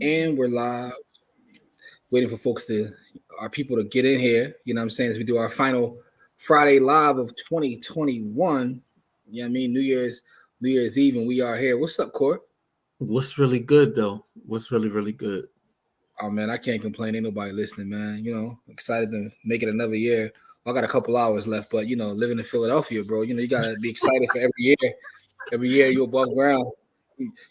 And we're live, waiting for our people to get in here. You know what I'm saying? As we do our final Friday live of 2021. You know what I mean? New Year's Eve, and we are here. What's up, Core? What's really good though? What's really good? Oh man, I can't complain. Ain't nobody listening, man. Excited to make it another year. I got a couple hours left, but living in Philadelphia, bro. You gotta be excited for every year. Every year you're above ground.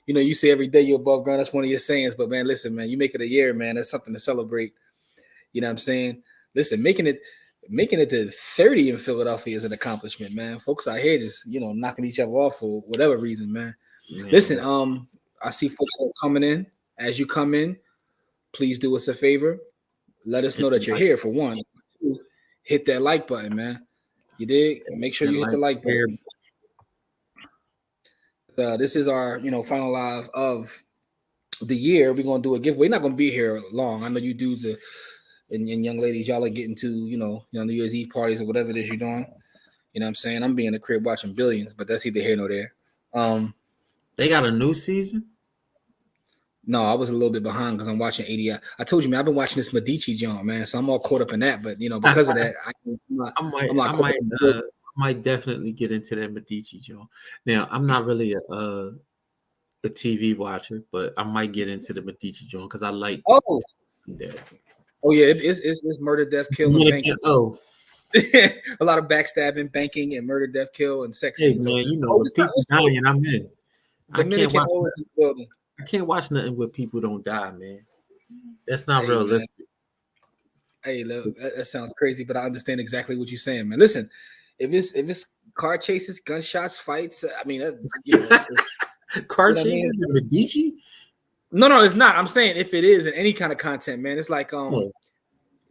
You say every day you're above ground. That's one of your sayings. But man, listen, man, you make it a year, man. That's something to celebrate. You know what I'm saying? Listen, making it to 30 in Philadelphia is an accomplishment, man. Folks out here just, knocking each other off for whatever reason, man. Listen, I see folks are coming in. As you come in, please do us a favor. Let us know that you're here, for one. Two, hit that like button, man. You dig? Make sure you hit the like button. This is our, final live of the year. We're gonna do a giveaway. We're not gonna be here long. I know you dudes and young ladies, y'all are getting to, New Year's Eve parties or whatever it is you're doing. You know what I'm saying? I'm being in the crib watching Billions, but that's either here nor there. They got a new season? No, I was a little bit behind because I'm watching 80. I told you, man, I've been watching this Medici joint, man. So I'm all caught up in that. But because of that, I might definitely get into that Medici joint. Now, I'm not really a TV watcher, but I might get into the Medici joint because I like that. Oh yeah, it's murder, death, kill, and banking. A lot of backstabbing, banking, and murder, death, kill, and sex. Hey man, people dying, I'm in. I can't watch nothing where people don't die, man. That's not realistic. Man. Hey, look, that sounds crazy, but I understand exactly what you're saying, man. Listen, if it's car chases, gunshots, fights, I mean, car chases in Medici? No, it's not. I'm saying if it is in any kind of content, man, it's like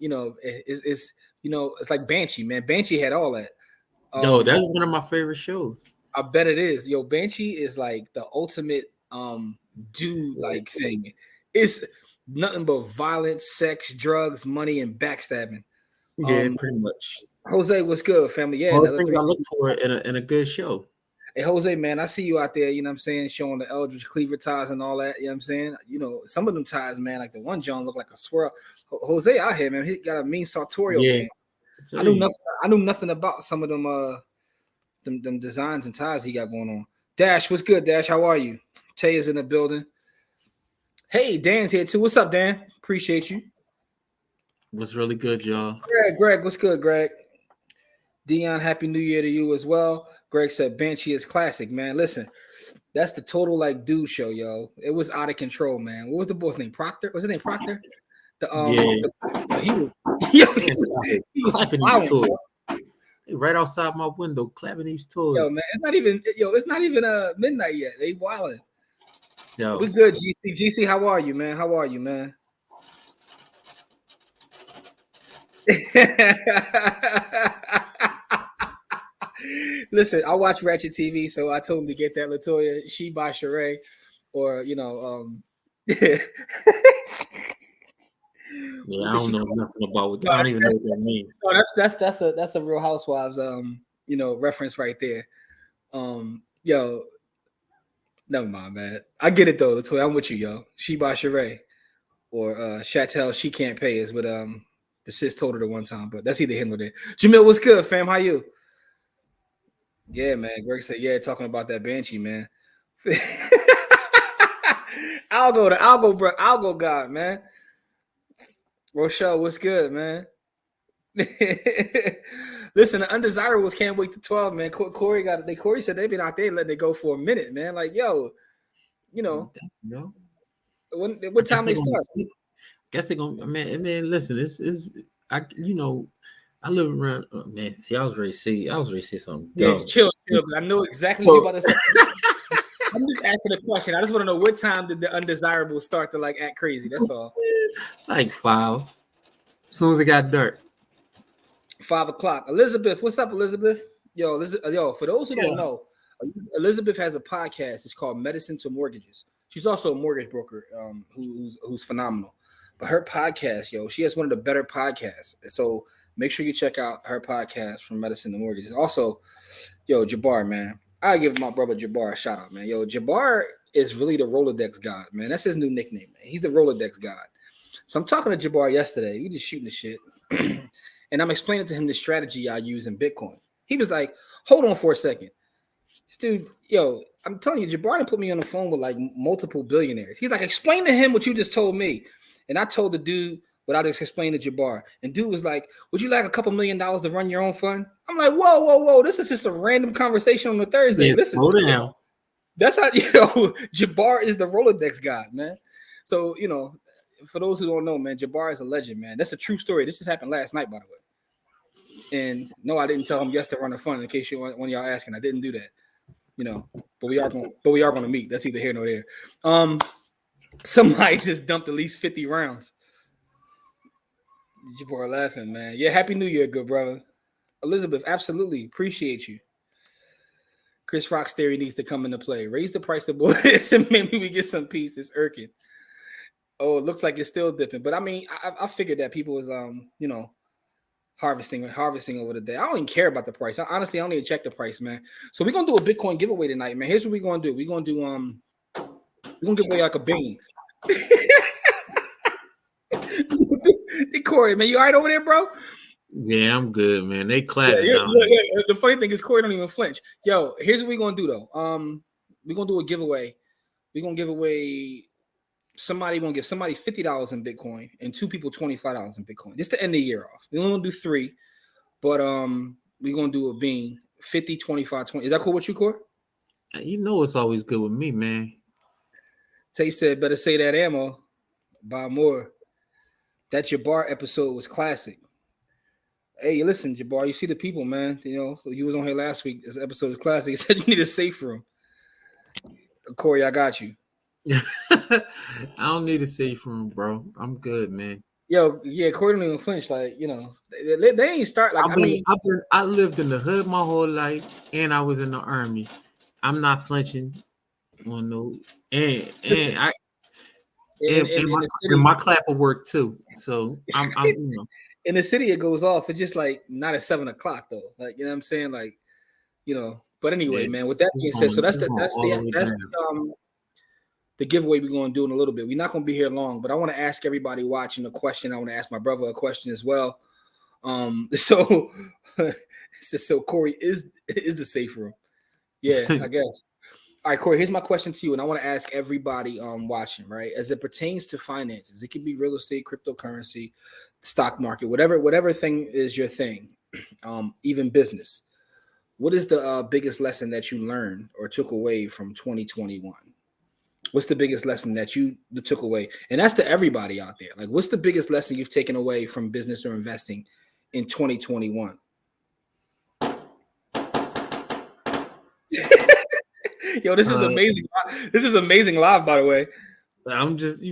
it's like Banshee, man. Banshee had all that. Yo, that's one of my favorite shows. I bet it is. Yo, Banshee is like the ultimate dude like thing. It's nothing but violence, sex, drugs, money, and backstabbing. Yeah, pretty much. Jose, what's good, family? Yeah, all things I look for in a good show. Hey, Jose, man, I see you out there, you know what I'm saying, showing the Eldridge Cleaver ties and all that, you know what I'm saying? Some of them ties, man, like the one John looked like a swirl. Jose out here, man, he got a mean sartorial game. I knew nothing about some of them them designs and ties he got going on. Dash, what's good, Dash? How are you? Tay is in the building. Hey, Dan's here too. What's up, Dan? Appreciate you. What's really good, y'all? Greg, what's good, Greg? Dion, happy new year to you as well. Greg said Banshee is classic, man. Listen, that's the total like dude show, yo. It was out of control, man. What was the boss name? Proctor? Was his name Proctor? He was clapping these toys. Right outside my window, clapping these toys. Yo, man, it's not even midnight yet. They wilding. Yo, we good, GC. GC, how are you, man? How are you, man? Listen, I watch Ratchet TV, so I told him to get that Latoya She by Sheree, or Yeah, I don't know nothing about what I don't even know what that means. No, that's a Real Housewives reference right there. Yo, never mind, man. I get it though, Latoya. I'm with you, yo. She by Sheree, or Chatel She Can't Pay is what the sis told her the one time, but that's either him or there. Jamil, what's good, fam? How you? Yeah, man. Greg said, yeah, talking about that Banshee, man. Algo God, man. Rochelle, what's good, man? Listen, the Undesirables can't wait to 12, man. Corey said they've been out there letting it go for a minute, man. Like, yo, what time they start? I guess they're gonna. Man, listen, I live around. Oh, man, see, I was ready to say something. Yeah, chill. I know exactly what you're about to say. I'm just asking a question. I just want to know what time did the Undesirables start to like act crazy. That's all. Like 5. As soon as it got dark. 5 o'clock. Elizabeth, what's up, Elizabeth? Yo, for those who don't know, Elizabeth has a podcast. It's called Medicine to Mortgages. She's also a mortgage broker who's phenomenal. But her podcast, she has one of the better podcasts. So make sure you check out her podcast from Medicine to Mortgages. Also, Jabbar, man. I give my brother Jabbar a shout out, man. Jabbar is really the Rolodex God, man. That's his new nickname, man. He's the Rolodex God. So I'm talking to Jabbar yesterday. We just shooting the shit. And I'm explaining to him the strategy I use in Bitcoin. He was like, hold on for a second. This dude, yo, I'm telling you, Jabbar put me on the phone with like multiple billionaires. He's like, explain to him what you just told me. And I told the dude what I just explained to Jabbar. And dude was like, would you like a couple $1 million to run your own fund? I'm like, whoa. This is just a random conversation on a Thursday. Listen, slow down. That's how, Jabbar is the Rolodex God, man. So, for those who don't know, man, Jabbar is a legend, man. That's a true story. This just happened last night, by the way. And no, I didn't tell him yes to run a fund. In case one of y'all asking, I didn't do that. But we are going to meet. That's either here nor there. Somebody just dumped at least 50 rounds. Jabbar laughing, man. Yeah, Happy New Year, good brother. Elizabeth, absolutely appreciate you. Chris Rock's theory needs to come into play. Raise the price of bullets and maybe we get some peace. It's irking. Oh, it looks like it's still dipping. But I mean, I figured that people was harvesting over the day. I don't even care about the price. Honestly, I don't even check the price, man. So we're gonna do a Bitcoin giveaway tonight, man. Here's what we're gonna do. We're gonna give away like a bean. Hey, Corey, man, you all right over there, bro? Yeah, I'm good, man. They clapping. Yeah, the funny thing is Corey don't even flinch. Yo, here's what we're gonna do though. We're gonna do a giveaway. We're gonna give away somebody gonna give somebody $50 in Bitcoin and 2 people $25 in Bitcoin. Just to end the year off. We only gonna do 3, but we're gonna do a bean 50, 25, 20. Is that cool with you, Corey? You know it's always good with me, man. Tay said, better say that ammo. Buy more. That Jabbar episode was classic. Hey, listen, Jabbar, you see the people, man. So you was on here last week. This episode is classic. He said you need a safe room. Corey, I got you. I don't need a safe room, bro. I'm good, man. Yo, yeah, Corey don't even flinch. Like, they ain't start like. I lived in the hood my whole life, and I was in the army. I'm not flinching on no, and my clap will work too. So I'm in the city it goes off. It's just like not at 7 o'clock though. Like, you know what I'm saying? Like, But anyway, man. With that being said, so that's the giveaway we're going to do in a little bit. We're not going to be here long, but I want to ask everybody watching a question. I want to ask my brother a question as well. So Corey is the safe room. Yeah, I guess. All right, Corey, here's my question to you, and I want to ask everybody watching, right? As it pertains to finances, it could be real estate, cryptocurrency, stock market, whatever thing is your thing, even business. What is the biggest lesson that you learned or took away from 2021? What's the biggest lesson that you took away? And that's to everybody out there. Like, what's the biggest lesson you've taken away from business or investing in 2021? Yo, this is amazing. This is amazing live, by the way. I'm just,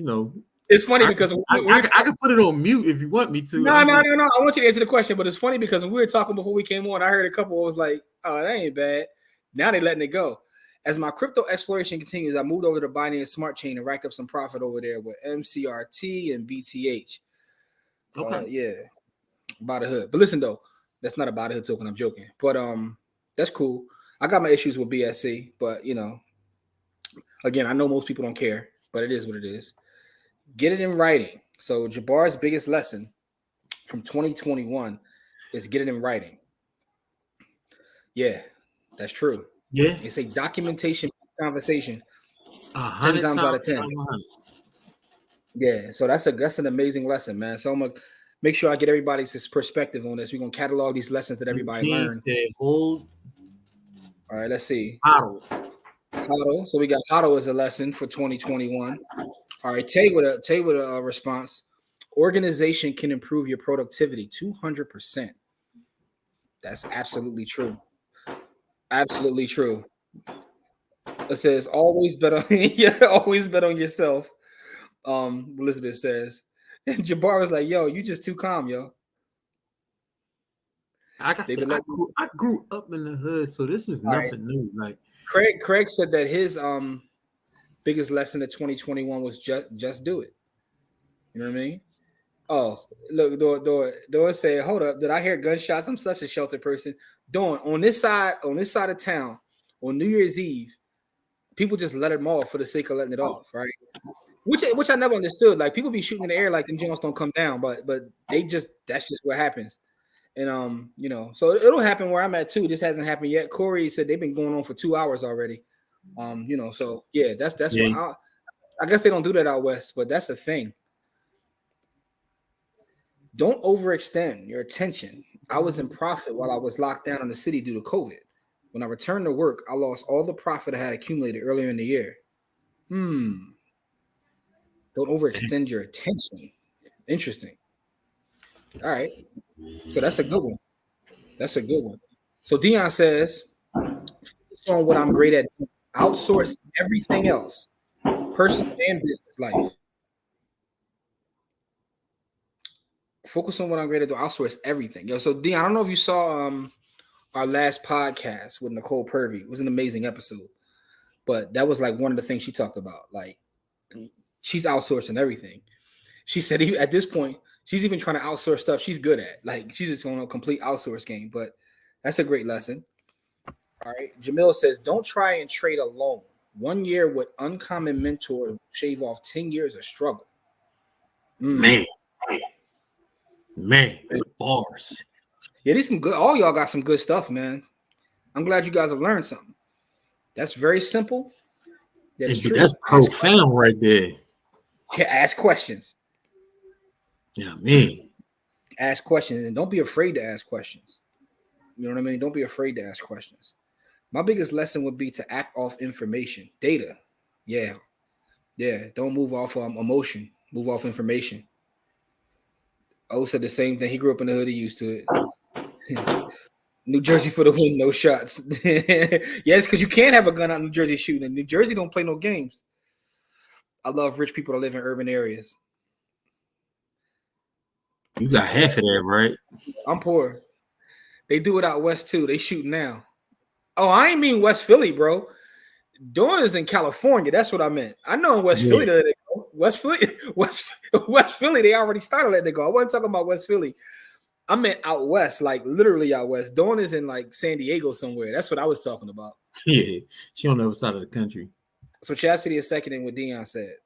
It's funny because I can put it on mute if you want me to. No. I want you to answer the question, but it's funny because when we were talking before we came on, I heard a couple. I was like, "Oh, that ain't bad." Now they're letting it go. As my crypto exploration continues, I moved over to Binance Smart Chain and racked up some profit over there with MCRT and BTH. Okay, yeah, about the hood. But listen though, that's not about the hood token. I'm joking, but that's cool. I got my issues with BSC, but again, I know most people don't care, but it is what it is. Get it in writing. So Jabbar's biggest lesson from 2021 is get it in writing. Yeah, that's true. Yeah, it's a documentation conversation. 10 times out of 10. Yeah, so that's an amazing lesson, man. So I'm gonna make sure I get everybody's perspective on this. We're gonna catalog these lessons that everybody learned. All right, let's see. HODL. So we got HODL as a lesson for 2021. All right, Tay with a response. Organization can improve your productivity 200%. That's absolutely true. Absolutely true. It says always bet on yourself. Elizabeth says, and Jabbar was like, "Yo, you just too calm, yo." Like I said, I grew up in the hood, so this is nothing new. Like Craig said that his biggest lesson of 2021 was just do it. You know what I mean? Oh, look, Dawn said, "Hold up, did I hear gunshots? I'm such a sheltered person." Dawn, on this side of town, on New Year's Eve, people just let them off for the sake of letting it off, right? Which I never understood. Like people be shooting in the air like them Jones don't come down, but that's just what happens. And so it'll happen where I'm at too. This hasn't happened yet. Corey said they've been going on for 2 hours already. So yeah, that's what I guess they don't do that out west, but that's the thing. Don't overextend your attention. I was in profit while I was locked down in the city due to COVID. When I returned to work, I lost all the profit I had accumulated earlier in the year. Don't overextend your attention. Interesting. All right. So that's a good one. That's a good one. So Dion says, focus on what I'm great at. Outsource everything else, personal and business life. Focus on what I'm great at. Outsource everything. Yo, so Dion, I don't know if you saw our last podcast with Nicole Purvey. It was an amazing episode, but that was like one of the things she talked about. Like she's outsourcing everything. She said at this point, she's even trying to outsource stuff she's good at. Like she's just on a complete outsource game, but that's a great lesson. All right. Jamil says, don't try and trade alone. 1 year with uncommon mentor shave off 10 years of struggle. Man, with bars. Yeah, these some good. All y'all got some good stuff, man. I'm glad you guys have learned something. That's very simple. That's profound right there. Yeah, ask questions. Yeah, man. Ask questions and don't be afraid to ask questions. You know what I mean? Don't be afraid to ask questions. My biggest lesson would be to act off information, data. Yeah. Don't move off emotion. Move off information. O said the same thing. He grew up in the hood. He used to it. New Jersey for the win, no shots. Yes, because you can't have a gun out in New Jersey shooting. New Jersey don't play no games. I love rich people that live in urban areas. You got half of that, right? I'm poor. They do it out west too. They shoot now. Oh, I ain't mean West Philly, bro. Dawn is in California. That's what I meant. I know in West Philly, they go. West Philly, they already started letting it go. I wasn't talking about West Philly. I meant out west, like literally out west. Dawn is in like San Diego somewhere. That's what I was talking about. Yeah, she on the other side of the country. So Chastity is seconding what Dion said.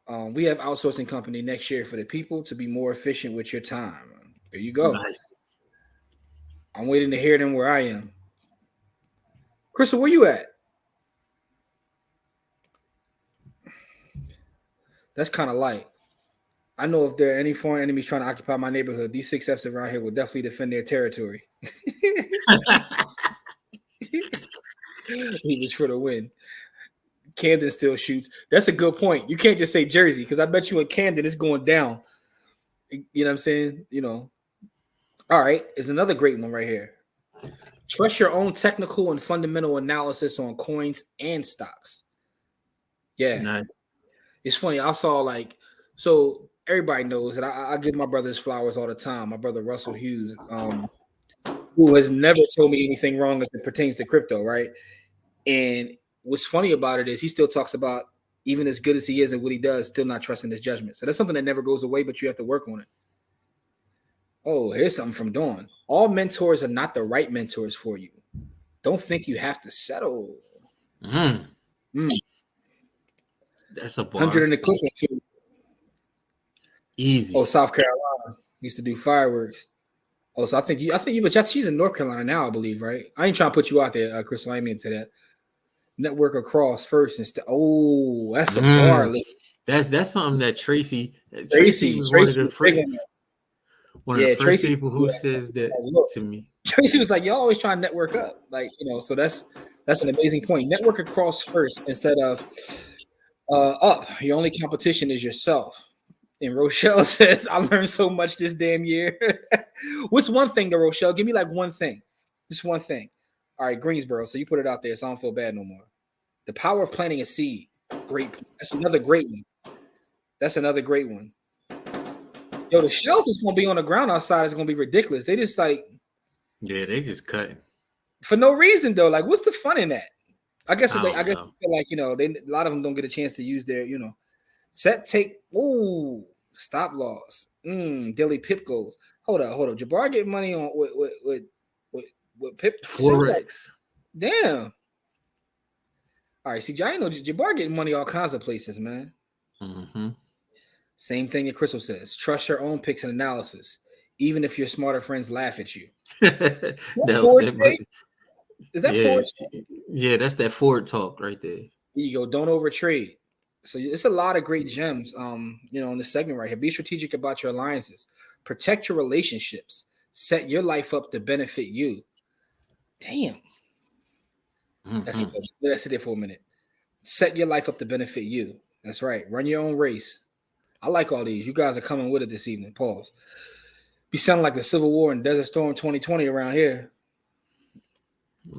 We have outsourcing company next year for the people to be more efficient with your time. There you go. Nice. I'm waiting to hear them where I am. Crystal, where you at? That's kind of light. I know if there are any foreign enemies trying to occupy my neighborhood, these 6Fs around here will definitely defend their territory. He was for the win. Camden still shoots. That's a good point. You can't just say Jersey because I bet you in Camden it's going down. You know what I'm saying? You know. All right. Is another great one right here. Trust your own technical and fundamental analysis on coins and stocks. Yeah. Nice. It's funny. I saw so everybody knows that I give my brother his flowers all the time. My brother Russell Hughes, who has never told me anything wrong as it pertains to crypto, right? And what's funny about it is he still talks about, even as good as he is and what he does, still not trusting his judgment. So that's something that never goes away, but you have to work on it. Oh, here's something from Dawn. All mentors are not the right mentors for you. Don't think you have to settle. That's a bar. 100 in the Clifton. Easy. Oh, South Carolina used to do fireworks. Oh, so I think you, but she's in North Carolina now, I believe, right? I ain't trying to put you out there, Chris. I ain't mean to that. Network across first instead. Oh, that's a bar. That's something that Tracy was one of the first people who says that to me. Tracy was like, y'all always trying to network up. So that's an amazing point. Network across first instead of up. Your only competition is yourself. And Rochelle says, I learned so much this damn year. What's one thing though, Rochelle? Give me one thing. Just one thing. All right, Greensboro. So you put it out there, so I don't feel bad no more. The power of planting a seed. Great. That's another great one. Yo, the shells is going to be on the ground outside. It's going to be ridiculous. They just they just cut for no reason though. What's the fun in that? I guess I feel like a lot of them don't get a chance to use their set take. Ooh, stop loss. Daily pip goals. Hold up. Jabbar getting money on with pip Forex. Damn. All right, see, Jay, know Jabbar getting money all kinds of places, man. Mm-hmm. Same thing that Crystal says. Trust your own picks and analysis, even if your smarter friends laugh at you. What Ford say? Is that Ford? Yeah, that's that Ford talk right there. There you go. Don't overtrade. So it's a lot of great gems, in this segment right here. Be strategic about your alliances. Protect your relationships. Set your life up to benefit you. Damn. That's it. That's it for a minute. Set your life up to benefit you. That's right. Run your own race. I like all these. You guys are coming with it this evening. Pause. Be sounding like the Civil War and Desert Storm 2020 around here.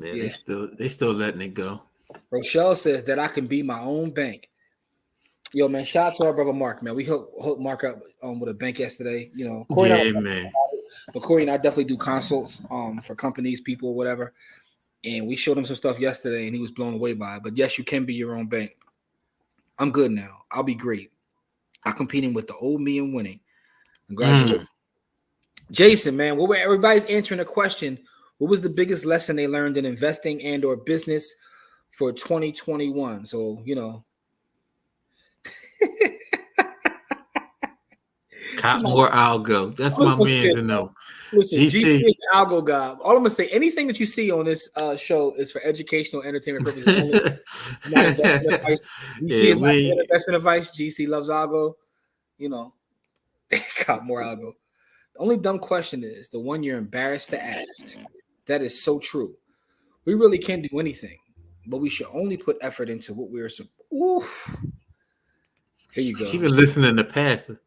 Yeah, they still letting it go. Rochelle says that I can be my own bank. Yo, man, shout out to our brother Mark, man. We hooked Mark up with a bank yesterday. Corey man. But Corey and I definitely do consults for companies, people, or whatever. And we showed him some stuff yesterday, and he was blown away by it. But yes, you can be your own bank. I'm good now. I'll be great. I'm competing with the old me and winning. Congratulations. Jason, man, everybody's answering a question. What was the biggest lesson they learned in investing and or business for 2021? So, Cop more algo. That's my man to know. Listen, GC is the algo guy. All I'm gonna say, anything that you see on this show is for educational, entertainment purposes only. Not investment advice. GC is not investment advice. GC loves algo. Cop more algo. The only dumb question is the one you're embarrassed to ask. That is so true. We really can't do anything, but we should only put effort into what we're. Oof. Here you go. She was listening to Pastor.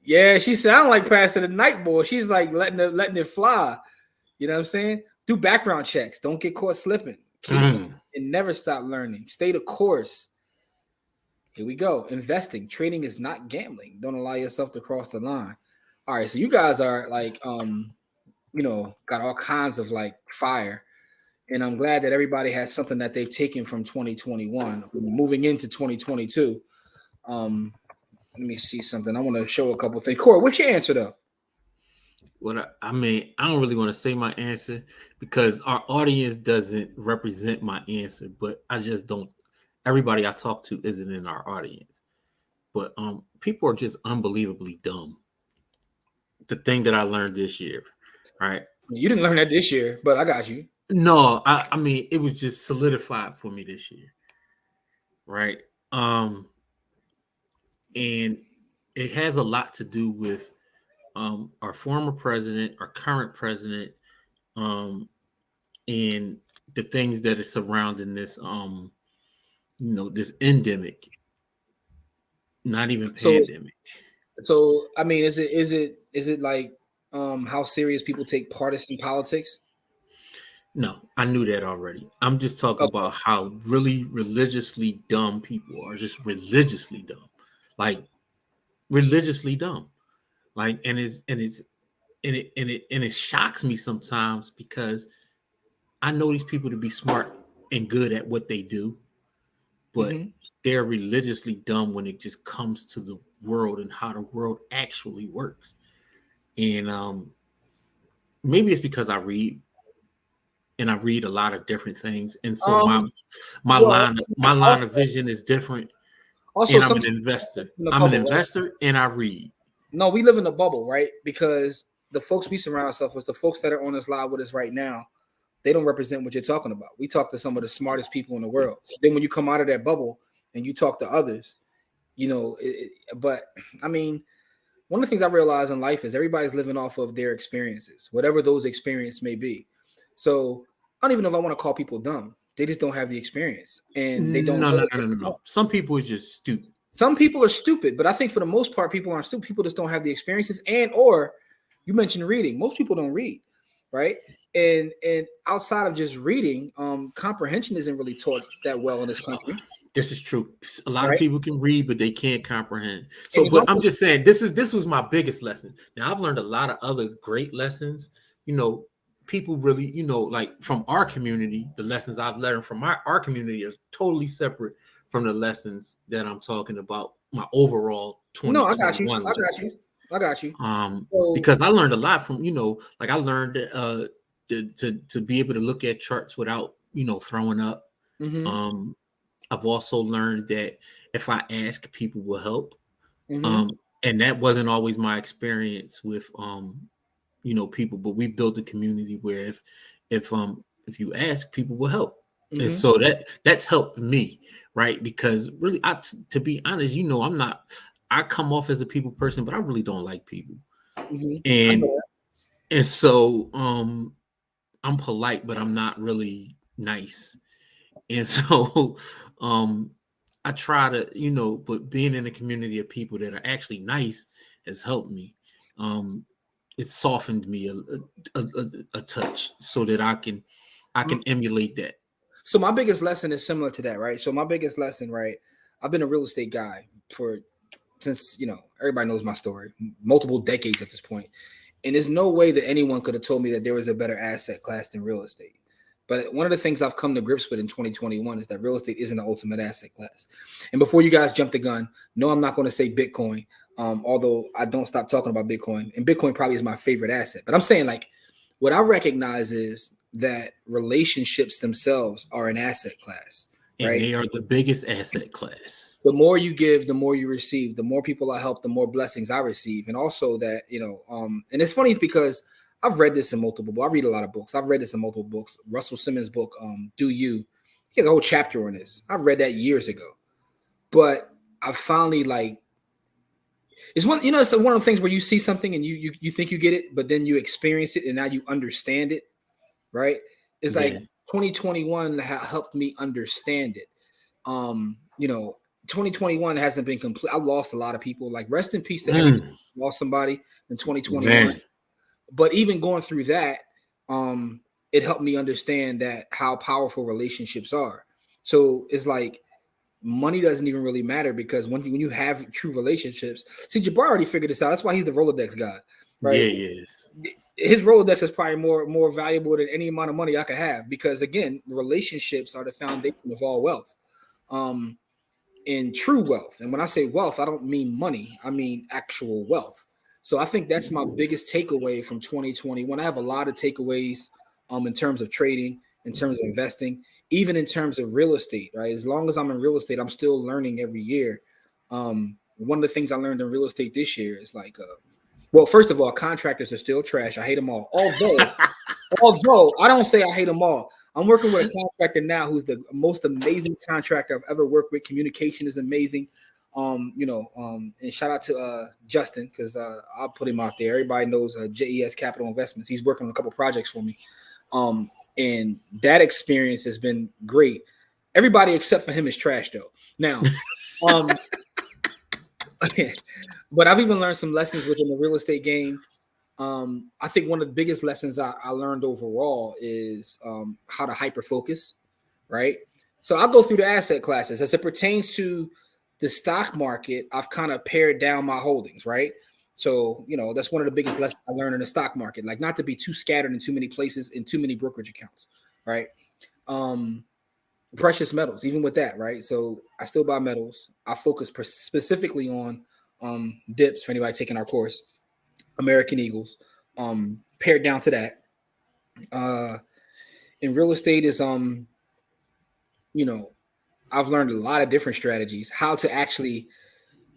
Yeah, she sounded like passing the night boy. She's like letting it fly. You know what I'm saying? Do background checks. Don't get caught slipping. And never stop learning. Stay the course. Here we go. Investing. Trading is not gambling. Don't allow yourself to cross the line. All right, so you guys are like, got all kinds of like fire. And I'm glad that everybody has something that they've taken from 2021, moving into 2022. Let me see something. I want to show a couple of things. Corey, what's your answer though? I don't really want to say my answer because our audience doesn't represent my answer, but I just don't. Everybody I talk to isn't in our audience, but people are just unbelievably dumb. The thing that I learned this year, right? You didn't learn that this year, but I got you. No, I mean it was just solidified for me this year, right? And it has a lot to do with our former president, our current president, and the things that are surrounding this, this endemic, not even pandemic. So, I mean, is it like how serious people take partisan politics? No, I knew that already. I'm just talking about how really religiously dumb people are, just religiously dumb. Like religiously dumb, like and it shocks me sometimes because I know these people to be smart and good at what they do, but they're religiously dumb when it just comes to the world and how the world actually works. And maybe it's because I read a lot of different things, and so my line of vision is different. Also, and I'm an investor. I'm an investor, right? And I read. No, we live in a bubble, right? Because the folks we surround ourselves with, the folks that are on this live with us right now, they don't represent what you're talking about. We talk to some of the smartest people in the world. So then when you come out of that bubble and you talk to others, but I mean, one of the things I realize in life is everybody's living off of their experiences, whatever those experiences may be. So I don't even know if I want to call people dumb. They just don't have the experience, and they don't. No. Some people are just stupid. Some people are stupid, but I think for the most part, people aren't stupid. People just don't have the experiences, or you mentioned reading. Most people don't read, right? And outside of just reading, comprehension isn't really taught that well in this country. This is true. A lot of people can read, but they can't comprehend. So, but I'm just saying, this was my biggest lesson. Now I've learned a lot of other great lessons. People really, like from our community, the lessons I've learned from our community are totally separate from the lessons that I'm talking about. My overall 2021. No, I got you. Because I learned a lot from, like I learned to be able to look at charts without, throwing up. I've also learned that if I ask, people will help. Mm-hmm. And that wasn't always my experience with people, but we built a community where if you ask, people will help. Mm-hmm. And so that's helped me, right? Because really, to be honest, I come off as a people person, but I really don't like people. Mm-hmm. And so I'm polite, but I'm not really nice. And so I try to, but being in a community of people that are actually nice has helped me. It softened me a touch so that I can emulate that. So my biggest lesson is similar to that, right? So my biggest lesson, right? I've been a real estate guy since everybody knows my story, multiple decades at this point. And there's no way that anyone could have told me that there was a better asset class than real estate. But one of the things I've come to grips with in 2021 is that real estate isn't the ultimate asset class. And before you guys jump the gun, no, I'm not going to say Bitcoin, although I don't stop talking about Bitcoin. And Bitcoin probably is my favorite asset. But I'm saying, like, what I recognize is that relationships themselves are an asset class. And right? They are the biggest asset class. The more you give, the more you receive. The more people I help, the more blessings I receive. And also that, and it's funny because I've read this in multiple books. I read a lot of books. I've read this in multiple books. Russell Simmons' book, Do You? He has a whole chapter on this. I've read that years ago. But I finally it's one of the things where you see something and you think you get it, but then you experience it and now you understand it, right? It's like 2021 helped me understand it. 2021 hasn't been complete. I lost a lot of people. Like, rest in peace to everyone who lost somebody in 2021. Man. But even going through that, it helped me understand that how powerful relationships are. So it's like money doesn't even really matter, because when you have true relationships, see, Jabbar already figured this out. That's why he's the Rolodex guy, right? Yeah, he is. His Rolodex is probably more valuable than any amount of money I could have, because again, relationships are the foundation of all wealth, and true wealth. And when I say wealth, I don't mean money. I mean actual wealth. So I think that's my biggest takeaway from 2021. I have a lot of takeaways in terms of trading, in terms of investing, even in terms of real estate, right? As long as I'm in real estate, I'm still learning every year. One of the things I learned in real estate this year is well, first of all, contractors are still trash. I hate them all. Although I don't say I hate them all. I'm working with a contractor now who's the most amazing contractor I've ever worked with. Communication is amazing. And shout out to Justin, because I'll put him out there. Everybody knows JES Capital Investments. He's working on a couple projects for me. And that experience has been great. Everybody except for him is trash though. Now, but I've even learned some lessons within the real estate game. I think one of the biggest lessons I learned overall is how to hyper focus, right? So I'll go through the asset classes. As it pertains to the stock market, I've kind of pared down my holdings, right? So, that's one of the biggest lessons I learned in the stock market, like not to be too scattered in too many places, in too many brokerage accounts, right? Precious metals, even with that, right? So I still buy metals. I focus specifically on dips for anybody taking our course, American Eagles, pared down to that. In real estate is, I've learned a lot of different strategies, how to actually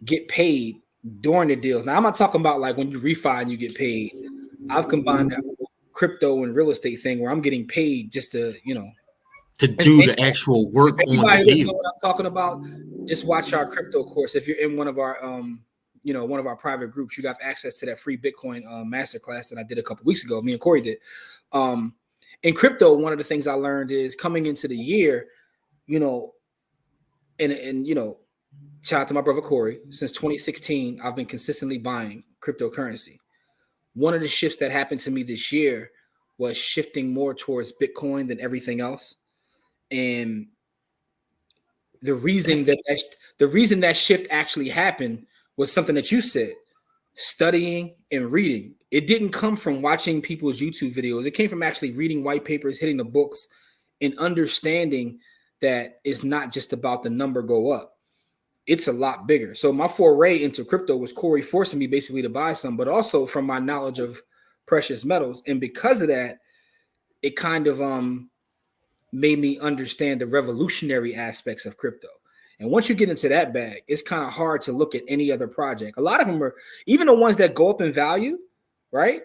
get paid during the deals. Now, I'm not talking about like when you refi and you get paid. I've combined that with crypto and real estate thing where I'm getting paid just to, to do the actual work on the deal. Know what I'm talking about? Just watch our crypto course. If you're in one of our, one of our private groups, you have access to that free Bitcoin masterclass that I did a couple weeks ago. Me and Corey did. In crypto, one of the things I learned is coming into the year, shout out to my brother Corey. Since 2016, I've been consistently buying cryptocurrency. One of the shifts that happened to me this year was shifting more towards Bitcoin than everything else. And the reason that shift actually happened was something that you said: studying and reading. It didn't come from watching people's YouTube videos. It came from actually reading white papers, hitting the books, and understanding that it's not just about the number go up. It's a lot bigger. So my foray into crypto was Corey forcing me basically to buy some, but also from my knowledge of precious metals. And because of that, it kind of made me understand the revolutionary aspects of crypto. And once you get into that bag, it's kind of hard to look at any other project. A lot of them are, even the ones that go up in value, right?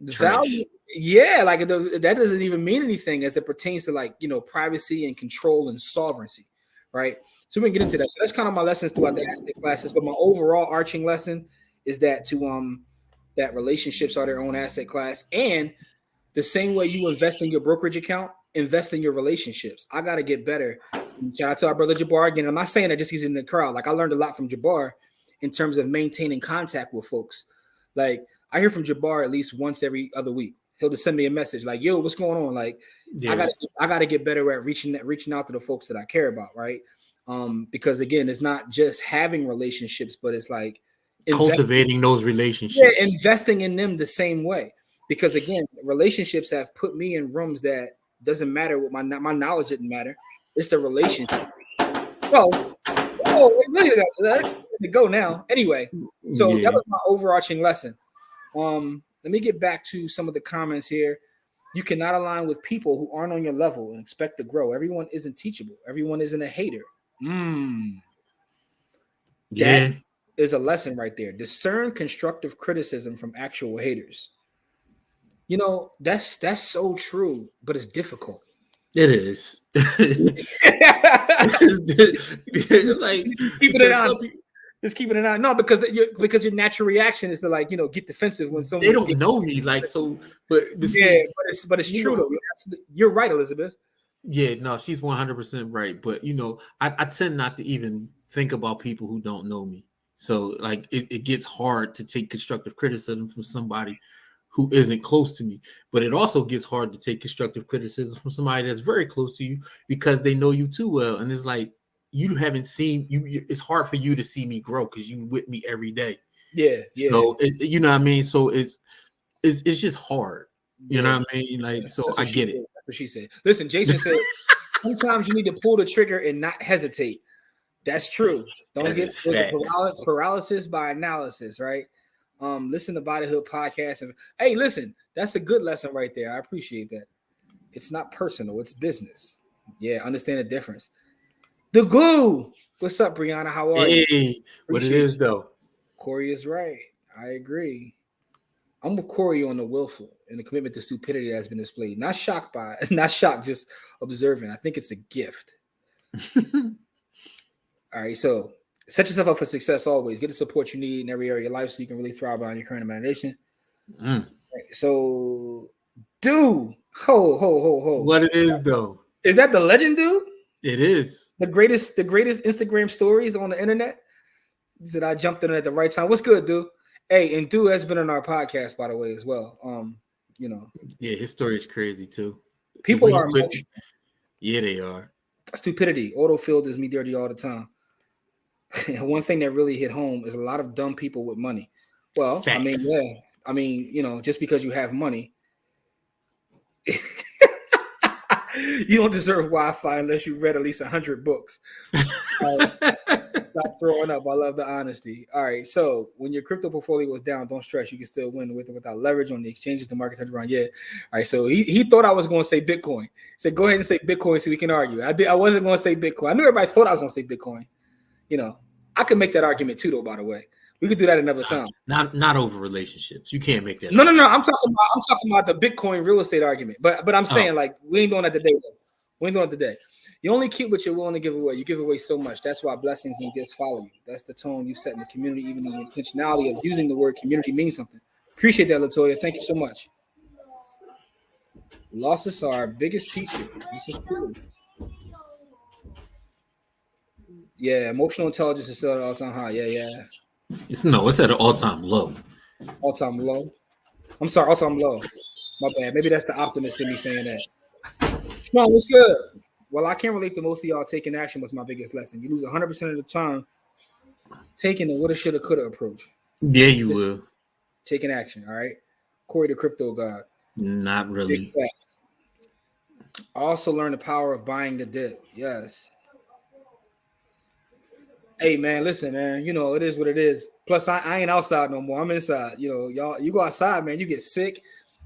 The value, yeah, like that doesn't even mean anything as it pertains to like, privacy and control and sovereignty, right? So we can get into that. So that's kind of my lessons throughout the asset classes. But my overall arching lesson is that that relationships are their own asset class, and the same way you invest in your brokerage account, invest in your relationships. I got to get better. Shout out to our brother Jabbar again. I'm not saying that just he's in the crowd. Like I learned a lot from Jabbar in terms of maintaining contact with folks. Like I hear from Jabbar at least once every other week. He'll just send me a message like, "Yo, what's going on?" Like I gotta get better at reaching out to the folks that I care about, right? Because again, it's not just having relationships, but it's like cultivating those relationships. Yeah, investing in them the same way. Because again, relationships have put me in rooms that doesn't matter what my knowledge didn't matter. It's the relationship. Well, really to go now. Anyway, so that was my overarching lesson. Let me get back to some of the comments here. You cannot align with people who aren't on your level and expect to grow. Everyone isn't teachable. Everyone isn't a hater. That is a lesson right there. Discern constructive criticism from actual haters. That's so true, but it's difficult. It is. It's like keeping it on. Just keeping it on. No, because your natural reaction is to like get defensive when someone they don't know me like so. But but it's true though. You're right, Elizabeth. Yeah, no, she's 100% right. But I tend not to even think about people who don't know me. So like it gets hard to take constructive criticism from somebody who isn't close to me. But it also gets hard to take constructive criticism from somebody that's very close to you because they know you too well. And it's like you haven't seen you. It's hard for you to see me grow because you with me every day. Yeah. So you know what I mean. So it's just hard. You know what I mean? Like so, I get it. That's what she said. Listen, Jason said sometimes you need to pull the trigger and not hesitate. That's true. Don't get paralysis by analysis, right? Listen to Bodyhood podcast. And hey, listen, that's a good lesson right there. I appreciate that. It's not personal, it's business. Yeah, understand the difference. The glue. What's up, Brianna? How are you? What it is though. Corey is right. I agree. I'm with Corey on the willful and the commitment to stupidity that has been displayed. Not shocked, just observing. I think it's a gift. All right, so set yourself up for success always. Get the support you need in every area of your life so you can really thrive on your current imagination. Right, so, dude, ho. What it is, though? Is that the legend, dude? It is. The greatest Instagram stories on the internet. That I jumped in at the right time. What's good, dude? Hey, and dude has been on our podcast, by the way, as well. Yeah, his story is crazy too. People are emotional. Yeah, they are. Stupidity. Autofill does me dirty all the time. And one thing that really hit home is a lot of dumb people with money. Well, facts. I mean, just because you have money, you don't deserve Wi-Fi unless you read at least 100 books. Stop throwing up. I love the honesty. All right, so when your crypto portfolio was down, don't stress. You can still win with or without leverage on the exchanges. The market turns around. Yeah. All right, so he thought I was going to say Bitcoin. He said, go ahead and say Bitcoin so we can argue. I wasn't going to say Bitcoin. I knew everybody thought I was going to say Bitcoin. I could make that argument too, though, by the way. We could do that another time. Not over relationships. You can't make that. No. I'm talking about the Bitcoin real estate argument. But I'm saying like we ain't doing that today. Though. We ain't doing it today. You only keep what you're willing to give away. You give away so much. That's why blessings and gifts follow you. That's the tone you set in the community. Even the intentionality of using the word community means something. Appreciate that, Latoya. Thank you so much. Losses are our biggest teacher. This is true. Yeah, emotional intelligence is still at an all-time high. Yeah. It's at an all-time low. All-time low? I'm sorry, all-time low. My bad. Maybe that's the optimist in me saying that. No, what's good? Well, I can't relate to most of y'all. Taking action was my biggest lesson. You lose 100% of the time taking the woulda, shoulda, coulda approach. Yeah, you will. Taking action, all right? Corey the crypto god. Not really. I also learned the power of buying the dip. Yes. Hey man, listen, man. It is what it is. Plus, I ain't outside no more. I'm inside. Y'all, you go outside, man. You get sick.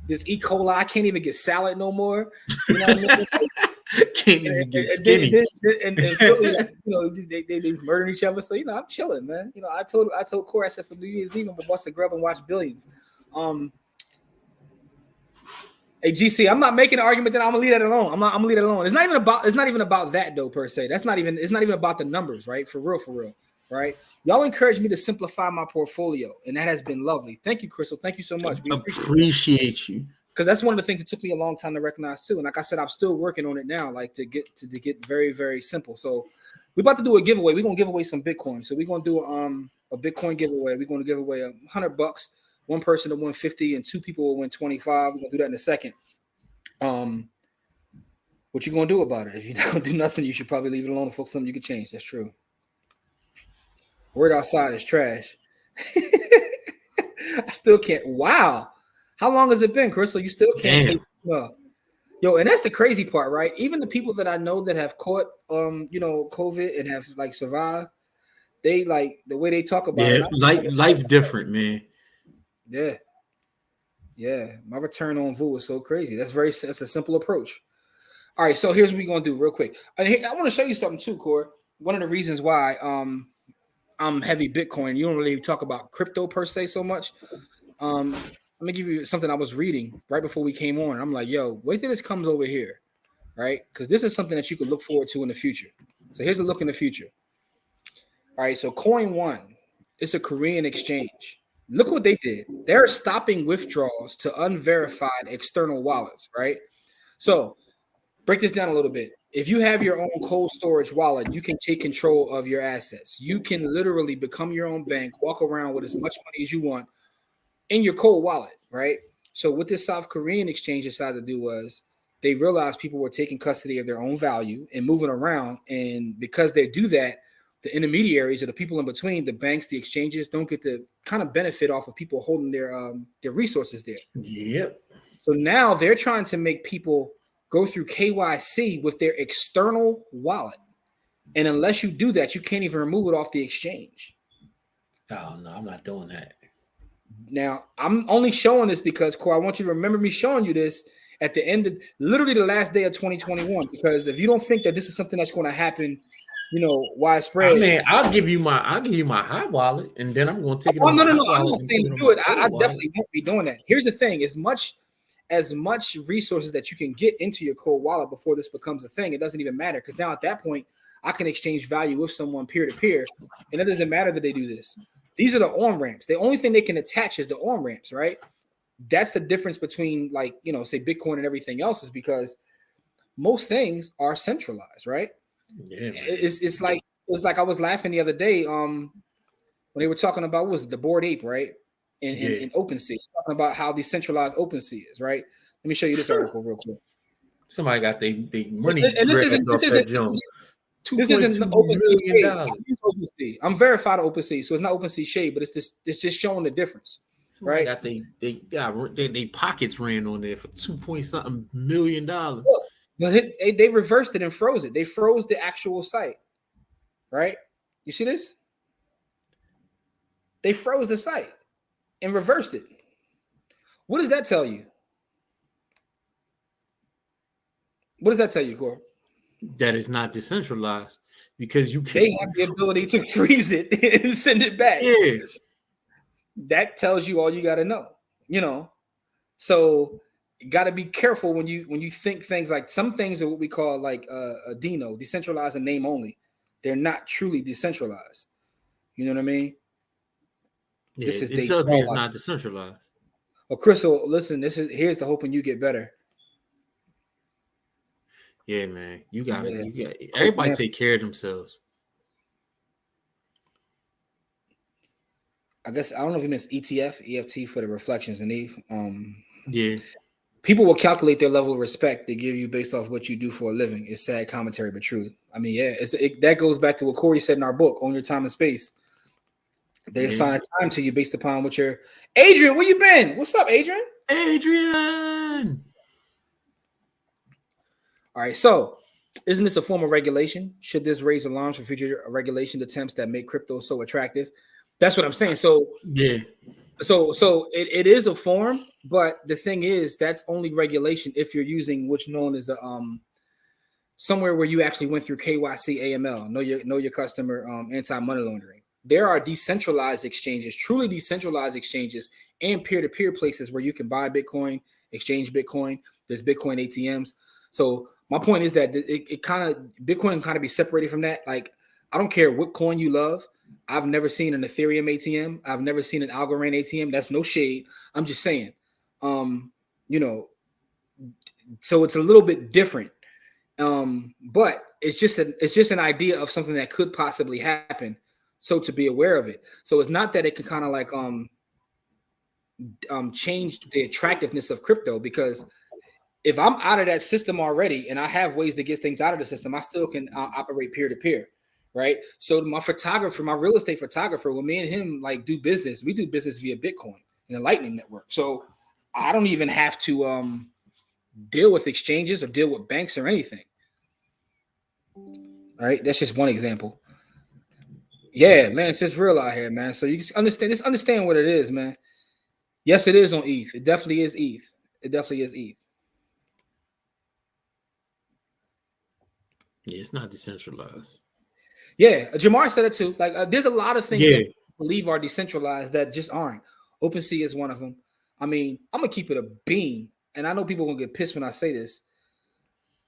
This E. coli, I can't even get salad no more. You know what I mean? Can't even get skinny. And Philly, like, you know, they murdering each other. So you know, I'm chilling, man. You know, I told Corey, I said for New Year's Eve, I'm gonna bust a grub and watch Billions. Hey GC, I'm not making an argument that I'm gonna leave that alone. I'm gonna leave it alone. It's not even about that though per se. It's not even about the numbers, right? For real, right? Y'all encouraged me to simplify my portfolio, and that has been lovely. Thank you, Crystal. Thank you so much. We appreciate you. Because that's one of the things that took me a long time to recognize too. And like I said, I'm still working on it now, like to get very, very simple. So we're about to do a giveaway. We're gonna give away some Bitcoin. So we're gonna do a Bitcoin giveaway. We're gonna give away $100. One person will win 50 and two people will win 25. We're gonna do that in a second. What you gonna do about it? If you're not gonna do nothing, you should probably leave it alone and focus on something you can change. That's true. Word outside is trash. I still can't. Wow. How long has it been, Crystal? You still can't take Yo, and that's the crazy part, right? Even the people that I know that have caught COVID and have like survived, they like the way they talk about it. Life's different, man. Yeah. My return on VU is so crazy. That's a simple approach. All right, so here's what we're gonna do real quick. And I want to show you something too, Corey. One of the reasons why I'm heavy Bitcoin. You don't really talk about crypto per se so much. Let me give you something I was reading right before we came on. I'm like, yo, wait till this comes over here, right? Because this is something that you could look forward to in the future. So here's a look in the future. All right, so Coin One, it's a Korean exchange. Look what they did. They're stopping withdrawals to unverified external wallets, right? So break this down a little bit. If you have your own cold storage wallet, you can take control of your assets. You can literally become your own bank, walk around with as much money as you want in your cold wallet, right? So what this South Korean exchange decided to do was they realized people were taking custody of their own value and moving around. And because they do that, the intermediaries or the people in between, the banks, the exchanges, don't get to kind of benefit off of people holding their resources there. Yep. So now they're trying to make people go through KYC with their external wallet. And unless you do that, you can't even remove it off the exchange. Oh, no, I'm not doing that. Now, I'm only showing this because, Corey, I want you to remember me showing you this at the end of literally the last day of 2021. Because if you don't think that this is something that's going to happen, widespread. I mean, I'll give you my hot wallet, and then I'm going to take it. Oh, no. I'm not saying to do it. I definitely won't be doing that. Here's the thing: as much resources that you can get into your cold wallet before this becomes a thing, it doesn't even matter because now at that point, I can exchange value with someone peer to peer, and it doesn't matter that they do this. These are the on-ramps. The only thing they can attach is the on-ramps, right? That's the difference between say Bitcoin and everything else is because most things are centralized, right? Yeah, it's like I was laughing the other day when they were talking about what was it, the Bored Ape, right? In OpenSea, talking about how decentralized OpenSea is, right? Let me show you this article real quick. Somebody got they money. And this isn't OpenSea. I'm verified on OpenSea, so it's not OpenSea Shade, but it's just showing the difference. Somebody got they pockets ran on there for $2.something million. Look, they reversed it and froze it. They froze the actual site, right? You see this? They froze the site and reversed it. What does that tell you? What does that tell you, Cor? That is not decentralized because you can't. They have the ability to freeze it and send it back. Yeah. That tells you all you got to know, So you got to be careful when you think things like some things are what we call like a Dino, decentralized and name only. They're not truly decentralized. You know what I mean? Yeah, it tells me it's not decentralized. Oh, Crystal, listen, here's the hoping you get better. Yeah, man. You got everybody take care of themselves. I guess I don't know if you meant EFT for the reflections and Eve. Yeah. People will calculate their level of respect they give you based off what you do for a living. It's sad commentary, but true. I mean, yeah, that goes back to what Corey said in our book, Own Your Time and Space. They assign a time to you based upon what you're. Adrian, where you been? What's up, Adrian? Adrian. All right, so isn't this a form of regulation? Should this raise alarms for future regulation attempts that make crypto so attractive? That's what I'm saying. So yeah. So it is a form, but the thing is that's only regulation if you're using what's known as somewhere where you actually went through KYC, AML, know your customer, anti-money laundering. There are decentralized exchanges, truly decentralized exchanges, and peer-to-peer places where you can buy Bitcoin, exchange Bitcoin. There's Bitcoin ATMs. So my point is that it kind of Bitcoin can kind of be separated from that. Like, I don't care what coin you love. I've never seen an Ethereum ATM. I've never seen an Algorand ATM. That's no shade. I'm just saying, you know, so it's a little bit different. But it's just an idea of something that could possibly happen. So to be aware of it. So it's not that it can kind of like change the attractiveness of crypto, because if I'm out of that system already and I have ways to get things out of the system, I still can operate peer to peer, right? So my photographer, my real estate photographer, when me and him like do business, we do business via Bitcoin and the Lightning Network. So I don't even have to deal with exchanges or deal with banks or anything. All right, that's just one example. Yeah, Lance, it's real out here, man. So you just understand what it is, man. Yes, it is on ETH. It definitely is ETH. It definitely is ETH. Yeah, it's not decentralized. Yeah, Jamar said it too. Like, there's a lot of things that people believe are decentralized that just aren't. OpenSea is one of them. I mean, I'm gonna keep it a bean, and I know people are gonna get pissed when I say this.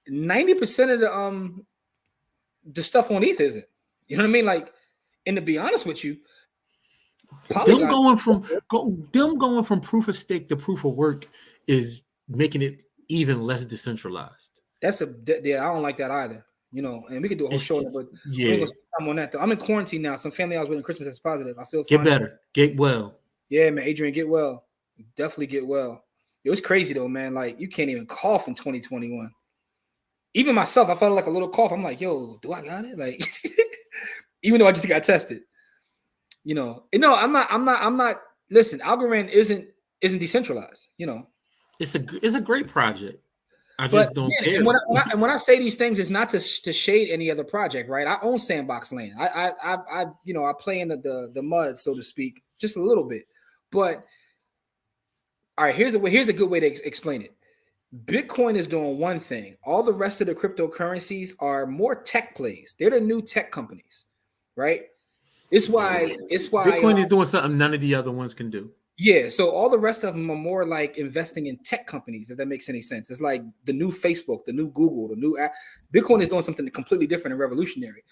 90% of the stuff on ETH isn't. You know what I mean? Like, and to be honest with you, them going from proof of stake to proof of work is making it even less decentralized. I don't like that either. You know, and we could do a whole show, but yeah, I'm on that though. I'm in quarantine now. Some family I was with Christmas is positive. I feel fine. Get better, get well. Yeah, man, Adrian, get well. Definitely get well. It was crazy though, man. Like, you can't even cough in 2021. Even myself, I felt like a little cough. I'm like, yo, do I got it? Like, even though I just got tested. You know, no, I'm not. Listen, Algorand isn't decentralized. You know, it's a great project. I just don't care. And when I say these things, it's not to shade any other project, right? I own Sandbox Land. I play in the mud, so to speak, just a little bit. But all right, here's a good way to explain it. Bitcoin is doing one thing. All the rest of the cryptocurrencies are more tech plays. They're the new tech companies, right? It's why Bitcoin is doing something none of the other ones can do. Yeah, so all the rest of them are more like investing in tech companies, if that makes any sense. It's like the new Facebook, the new Google, the new app. Bitcoin is doing something completely different and revolutionary.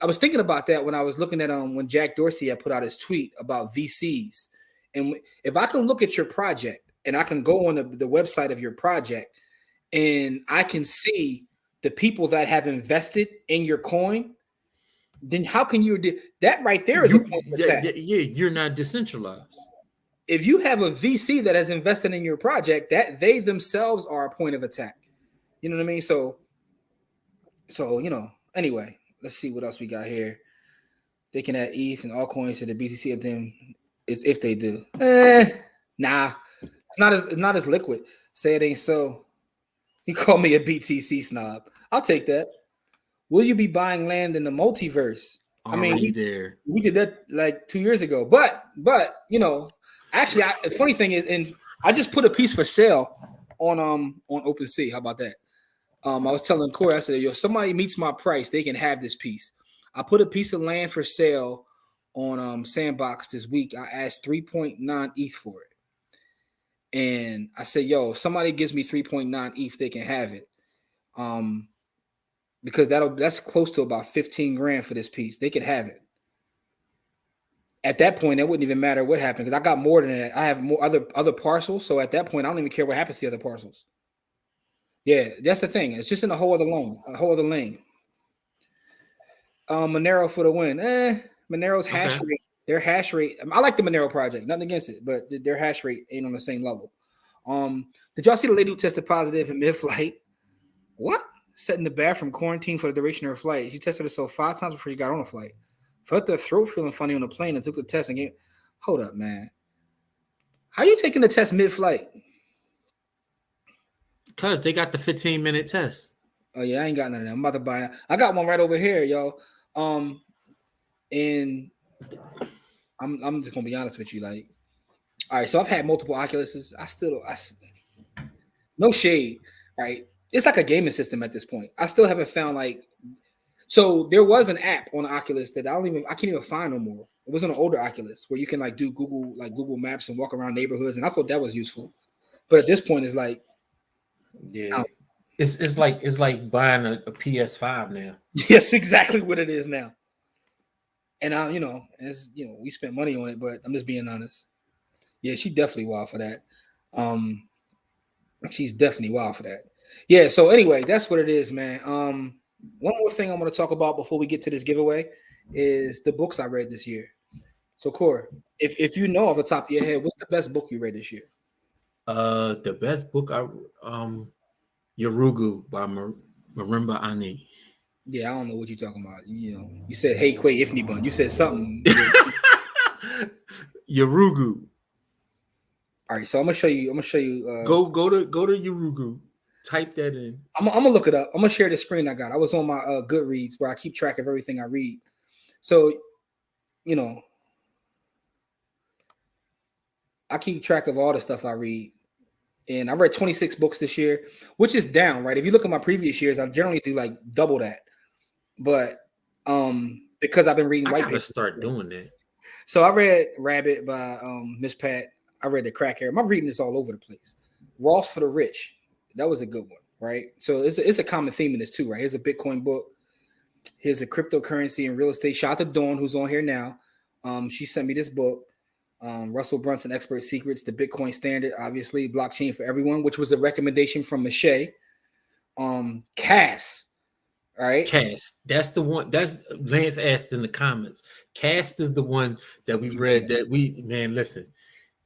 I was thinking about that when I was looking at when Jack Dorsey had put out his tweet about VCs. And if I can look at your project and I can go on the website of your project and I can see the people that have invested in your coin, then how can you do that? Right there is a point of attack. Yeah, you're not decentralized. If you have a VC that has invested in your project, that they themselves are a point of attack. You know what I mean? So you know, anyway, let's see what else we got here. They can add ETH and all coins to the BTC of them. It's if they do. Nah, it's not as liquid. Say it ain't so. You call me a BTC snob. I'll take that. Will you be buying land in the multiverse? Already we did that like 2 years ago. But you know, actually, the funny thing is, and I just put a piece for sale on OpenSea. How about that? I was telling Corey, I said, yo, if somebody meets my price, they can have this piece. I put a piece of land for sale on Sandbox this week. I asked 3.9 ETH for it. And I said, yo, if somebody gives me 3.9 ETH, they can have it. Because that's close to about 15 grand for this piece. They could have it. At that point, it wouldn't even matter what happened because I got more than that. I have more other parcels. So at that point, I don't even care what happens to the other parcels. Yeah, that's the thing. It's just in a whole other lane. Monero for the win. Monero's hash rate. Their hash rate. I like the Monero project. Nothing against it, but their hash rate ain't on the same level. Did y'all see the lady who tested positive in mid-flight? What? Sat in the bathroom, quarantine for the duration of her flight. She tested herself 5 times before she got on a flight. Felt her throat feeling funny on the plane and took the test and hold up, man. How you taking the test mid-flight? Because they got the 15-minute test. Oh yeah, I ain't got none of that. I'm about to buy it. I got one right over here, yo. And I'm just gonna be honest with you, like, all right. So I've had multiple Oculuses. No shade, right? It's like a gaming system at this point. I still haven't found like. So there was an app on the Oculus that I can't even find no more. It was on an older Oculus where you can like do Google Maps and walk around neighborhoods, and I thought that was useful. But at this point, it's like, yeah, it's like buying a PS5 now. Yes, exactly what it is now. And we spent money on it, but I'm just being honest. Yeah, she definitely wild for that. She's definitely wild for that. Yeah. So anyway, that's what it is, man. One more thing I want to talk about before we get to this giveaway is the books I read this year. So, Core, if you know off the top of your head, what's the best book you read this year? The best book Yurugu by Marimba Ani. Yeah, I don't know what you're talking about. You said "Hey Quay Ifni Bun." You said something. Yurugu. All right, so I'm gonna show you. Go to Yurugu. Type that in. I'm gonna look it up. I'm gonna share the screen I got. I was on my Goodreads where I keep track of everything I read. So, I keep track of all the stuff I read. And I read 26 books this year, which is down, right? If you look at my previous years, I generally do like double that. But because I've been reading white papers. Start doing that. So I read Rabbit by Miss Pat. I read The Crack Era. I'm reading this all over the place. Ross for the Rich. That was a good one, right? So it's a common theme in this too, right? Here's a Bitcoin book. Here's a cryptocurrency and real estate. Shout out to Dawn, who's on here now. She sent me this book. Russell Brunson, Expert Secrets, the Bitcoin Standard, obviously, Blockchain for Everyone, which was a recommendation from Michelle. Cass, right? Cass, that's the one. That's Lance asked in the comments. Cass is the one that we read. Listen,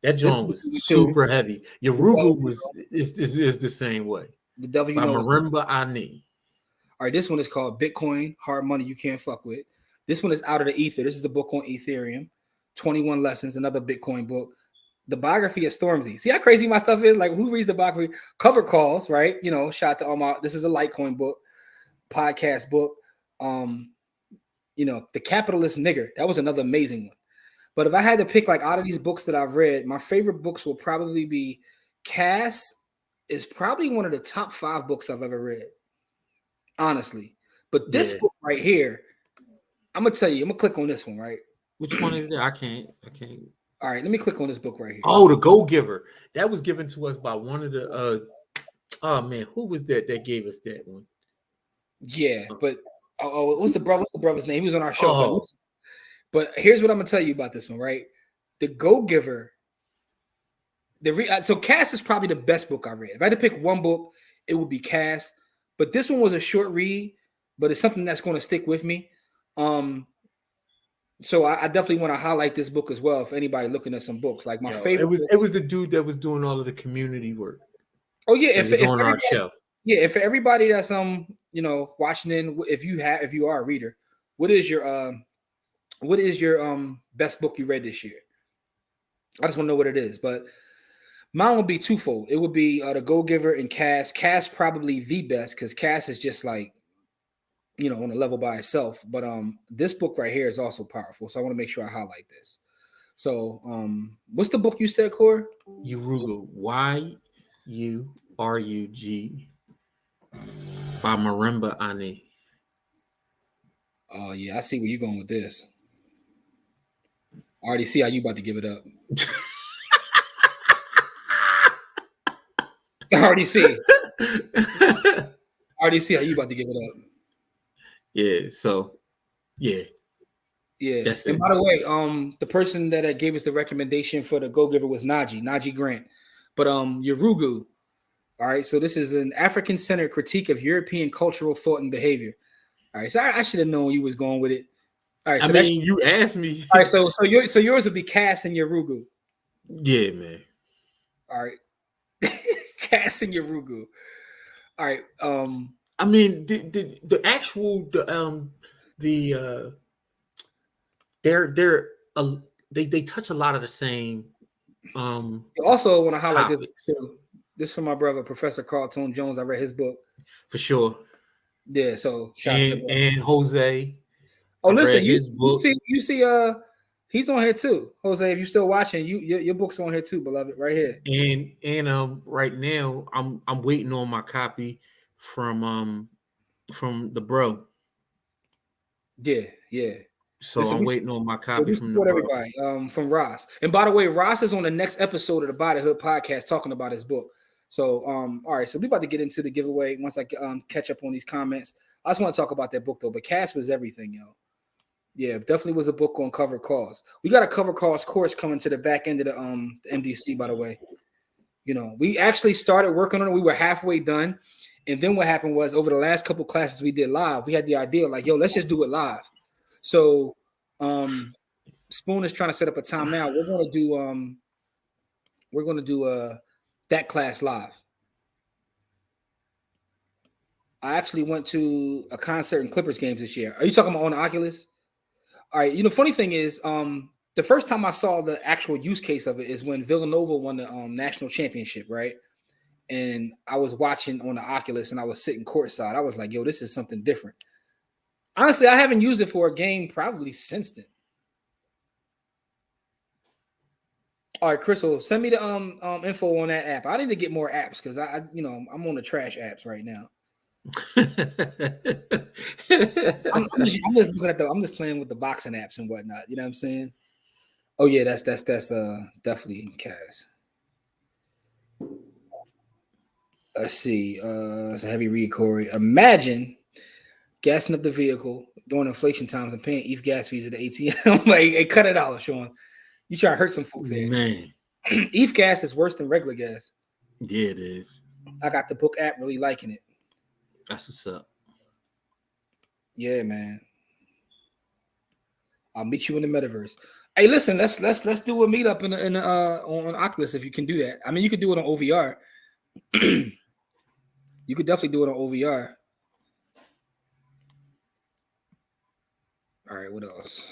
that joint was super heavy. Yurugu is the same way. The devil by Marimba Ani. All right, this one is called Bitcoin, Hard Money You Can't Fuck With. This one is Out of the Ether. This is a book on Ethereum. 21 Lessons, another Bitcoin book. The biography of Stormzy. See how crazy my stuff is? Like, who reads the biography? Cover Calls, right? Shout out to all my. This is a Litecoin book, podcast book. The Capitalist Nigger. That was another amazing one. But if I had to pick, like, out of these books that I've read, my favorite books will probably be Cass. Is probably one of the top 5 books I've ever read, honestly. But this book right here, I'm gonna tell you. I'm gonna click on this one, right? Which one is that? I can't. All right, let me click on this book right here. Oh, The Go Giver. That was given to us by one of the oh man, who was that gave us that one? Yeah, but what's the brother's name? He was on our show. But here's what I'm gonna tell you about this one, right? The Go Giver. So Cass is probably the best book I read. If I had to pick one book, it would be Cass. But this one was a short read, but it's something that's going to stick with me. So I definitely want to highlight this book as well. If anybody looking at some books, like my favorite, it was the dude that was doing all of the community work. Oh yeah, if on our show. Yeah, if for everybody that's watching in, if you are a reader, what is your best book you read this year? I just want to know what it is, but mine would be twofold. It would be The Go Giver and Cass. Cass probably the best because Cass is just like, on a level by itself. But this book right here is also powerful. So I want to make sure I highlight this. So what's the book you said, Core? Yurugu. Yurug by Marimba Ani. Oh yeah, I see where you're going with this. I already see how you about to give it up. I already see how you about to give it up. Yeah, so yeah. That's it. By the way, the person that gave us the recommendation for the Go Giver was Najee Grant. But Yurugu, all right, so this is an African-centered critique of European cultural thought and behavior. All right, so I should have known you was going with it. All right, so you asked me. All right, so yours would be Cass and Yurugu. Yeah, man. All right. Cass and Yurugu. All right. I mean, the actual they touch a lot of the same. Also, want to highlight this too. This is from my brother, Professor Carlton Jones. I read his book for sure. Yeah. So and Jose. Oh, listen, you see, he's on here too, Jose. If you're still watching, your book's on here too, beloved, right here. And right now, I'm waiting on my copy from the bro. Yeah. So Listen, I'm waiting on my copy we from the support bro. everybody. From Ross. And by the way, Ross is on the next episode of the By the Hood podcast talking about his book. So, all right. So we about to get into the giveaway once I catch up on these comments. I just want to talk about that book though. But Cash was everything, yo. Yeah, definitely was a book on cover calls. We got a cover calls course coming to the back end of the MDC, by the way. You know, we actually started working on it. We were halfway done. And then what happened was over the last couple classes we did live, we had the idea like, yo, let's just do it live. So Spoon is trying to set up a time now. We're gonna do that class live. I actually went to a concert in Clippers games this year. Are you talking about on the Oculus? All right. You know, funny thing is, the first time I saw the actual use case of it is when Villanova won the national championship, right? And I was watching on the Oculus and I was sitting courtside. I was like, yo, this is something different. Honestly, I haven't used it for a game probably since then. All right, Crystal, send me the info on that app. I need to get more apps because I'm on the trash apps right now. I'm just looking at I'm just playing with the boxing apps and whatnot. You know what I'm saying? Oh yeah, that's definitely in Cas. Let's see. It's a heavy read, Corey. Imagine gassing up the vehicle during inflation times and paying ETH gas fees at the ATM. Like, hey, cut it out, Sean. You trying to hurt some folks here. Man. ETH gas is worse than regular gas. Yeah, it is. I got the book app, really liking it. That's what's up. Yeah, man. I'll meet you in the metaverse. Hey, listen, let's do a meetup on Oculus if you can do that. I mean, you could do it on OVR. You could definitely do it on OVR. All right, what else?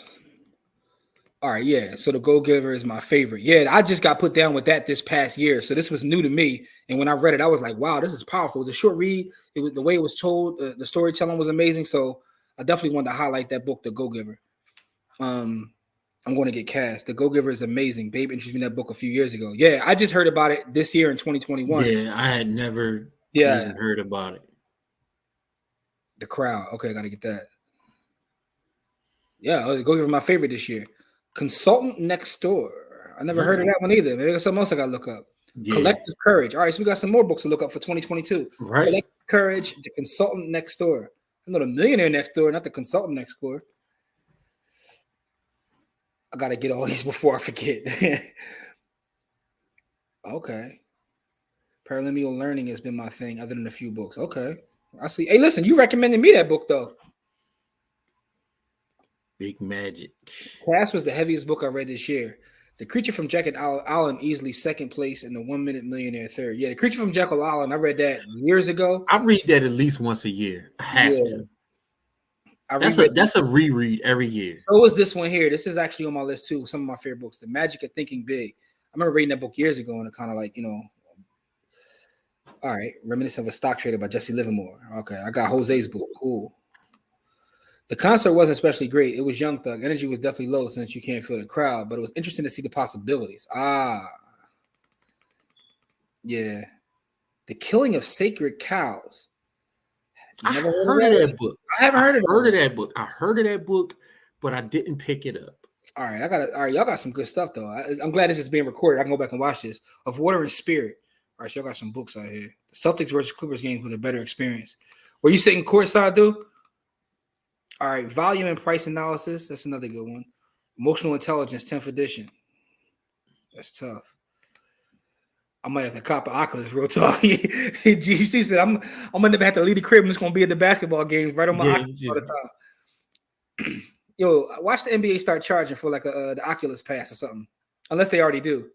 All right, yeah. So the Go Giver is my favorite. Yeah, I just got put down with that this past year, so this was new to me. And when I read it, I was like, "Wow, this is powerful." It was a short read. It was the way it was told. The storytelling was amazing. So I definitely wanted to highlight that book, The Go Giver. I'm going to get cast. The Go Giver is amazing. Babe introduced me to that book a few years ago. Yeah, I just heard about it this year in 2021. Yeah, I had never even heard about it. The Crowd. Okay, I got to get that. Yeah, Go Giver my favorite this year. Consultant Next Door. I never heard of that one either. Maybe there's something else I got to look up. Yeah. Collective Courage. All right, so we got some more books to look up for 2022. Right. Collective Courage, The Consultant Next Door. I know The Millionaire Next Door, not The Consultant Next Door. I got to get all these before I forget. Okay. Paraliminal learning has been my thing other than a few books. Okay. I see. Hey, listen, you recommended me that book, though. Big Magic. Cass was the heaviest book I read this year. The Creature from Jekyll Island easily second place and the 1 Minute Millionaire third. Yeah, The Creature from Jekyll Island, I read that years ago. I read that at least once a year. I have to. That's a reread every year. So was this one here. This is actually on my list too. Some of my favorite books. The Magic of Thinking Big. I remember reading that book years ago and it kind of like, all right. Reminisce of a Stock Trader by Jesse Livermore. Okay. I got Jose's book. Cool. The concert wasn't especially great. It was Young Thug. Energy was definitely low since you can't feel the crowd, but it was interesting to see the possibilities. Yeah. The Killing of Sacred Cows. I heard of that book. I haven't heard of that book. I heard of that book, but I didn't pick it up. All right, all right, y'all got some good stuff though. I'm glad this is being recorded. I can go back and watch this. Of Water and Spirit. All right, so y'all got some books out here. The Celtics versus Clippers games was a better experience. Were you sitting courtside, dude? All right, Volume and Price Analysis. That's another good one. Emotional Intelligence, 10th edition. That's tough. I might have to cop an Oculus, real talk. GC said, I'm gonna never have to leave the crib. I'm just gonna be at the basketball games right on my Oculus all the time. Yo, watch the NBA start charging for like the Oculus Pass or something, unless they already do.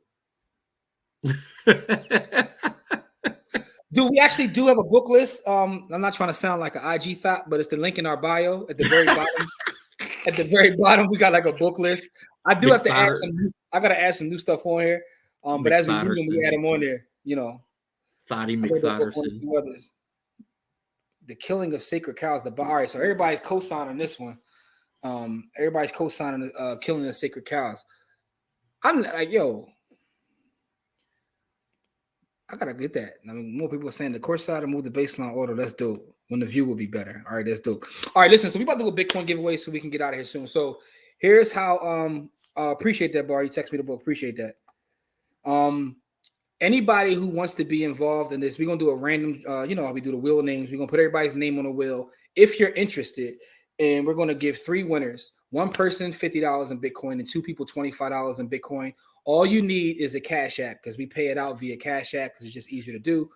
Dude, we actually do have a book list. I'm not trying to sound like an IG thought, but it's the link in our bio at the very bottom. At the very bottom, we got like a book list. I do have to add some. I gotta add some new stuff on here. But as we do them, we add them on there. Thotty McFatterson. The Killing of Sacred Cows. All right, so everybody's co-signing this one. Everybody's co-signing Killing of Sacred Cows. I'm like, yo, I gotta get that. I mean, more people are saying the court side and move the baseline order. Let's do it. When the view will be better. All right, let's do it. All right, listen. So we about to do a Bitcoin giveaway so we can get out of here soon. So here's how. Appreciate that, Bar. You text me the book. Appreciate that. Anybody who wants to be involved in this, we're gonna do a random. You know how we do the wheel of names. We're gonna put everybody's name on the wheel. If you're interested, and we're gonna give 3 winners. One person $50 in Bitcoin and 2 people $25 in Bitcoin. All you need is a Cash App because we pay it out via Cash App because it's just easier to do.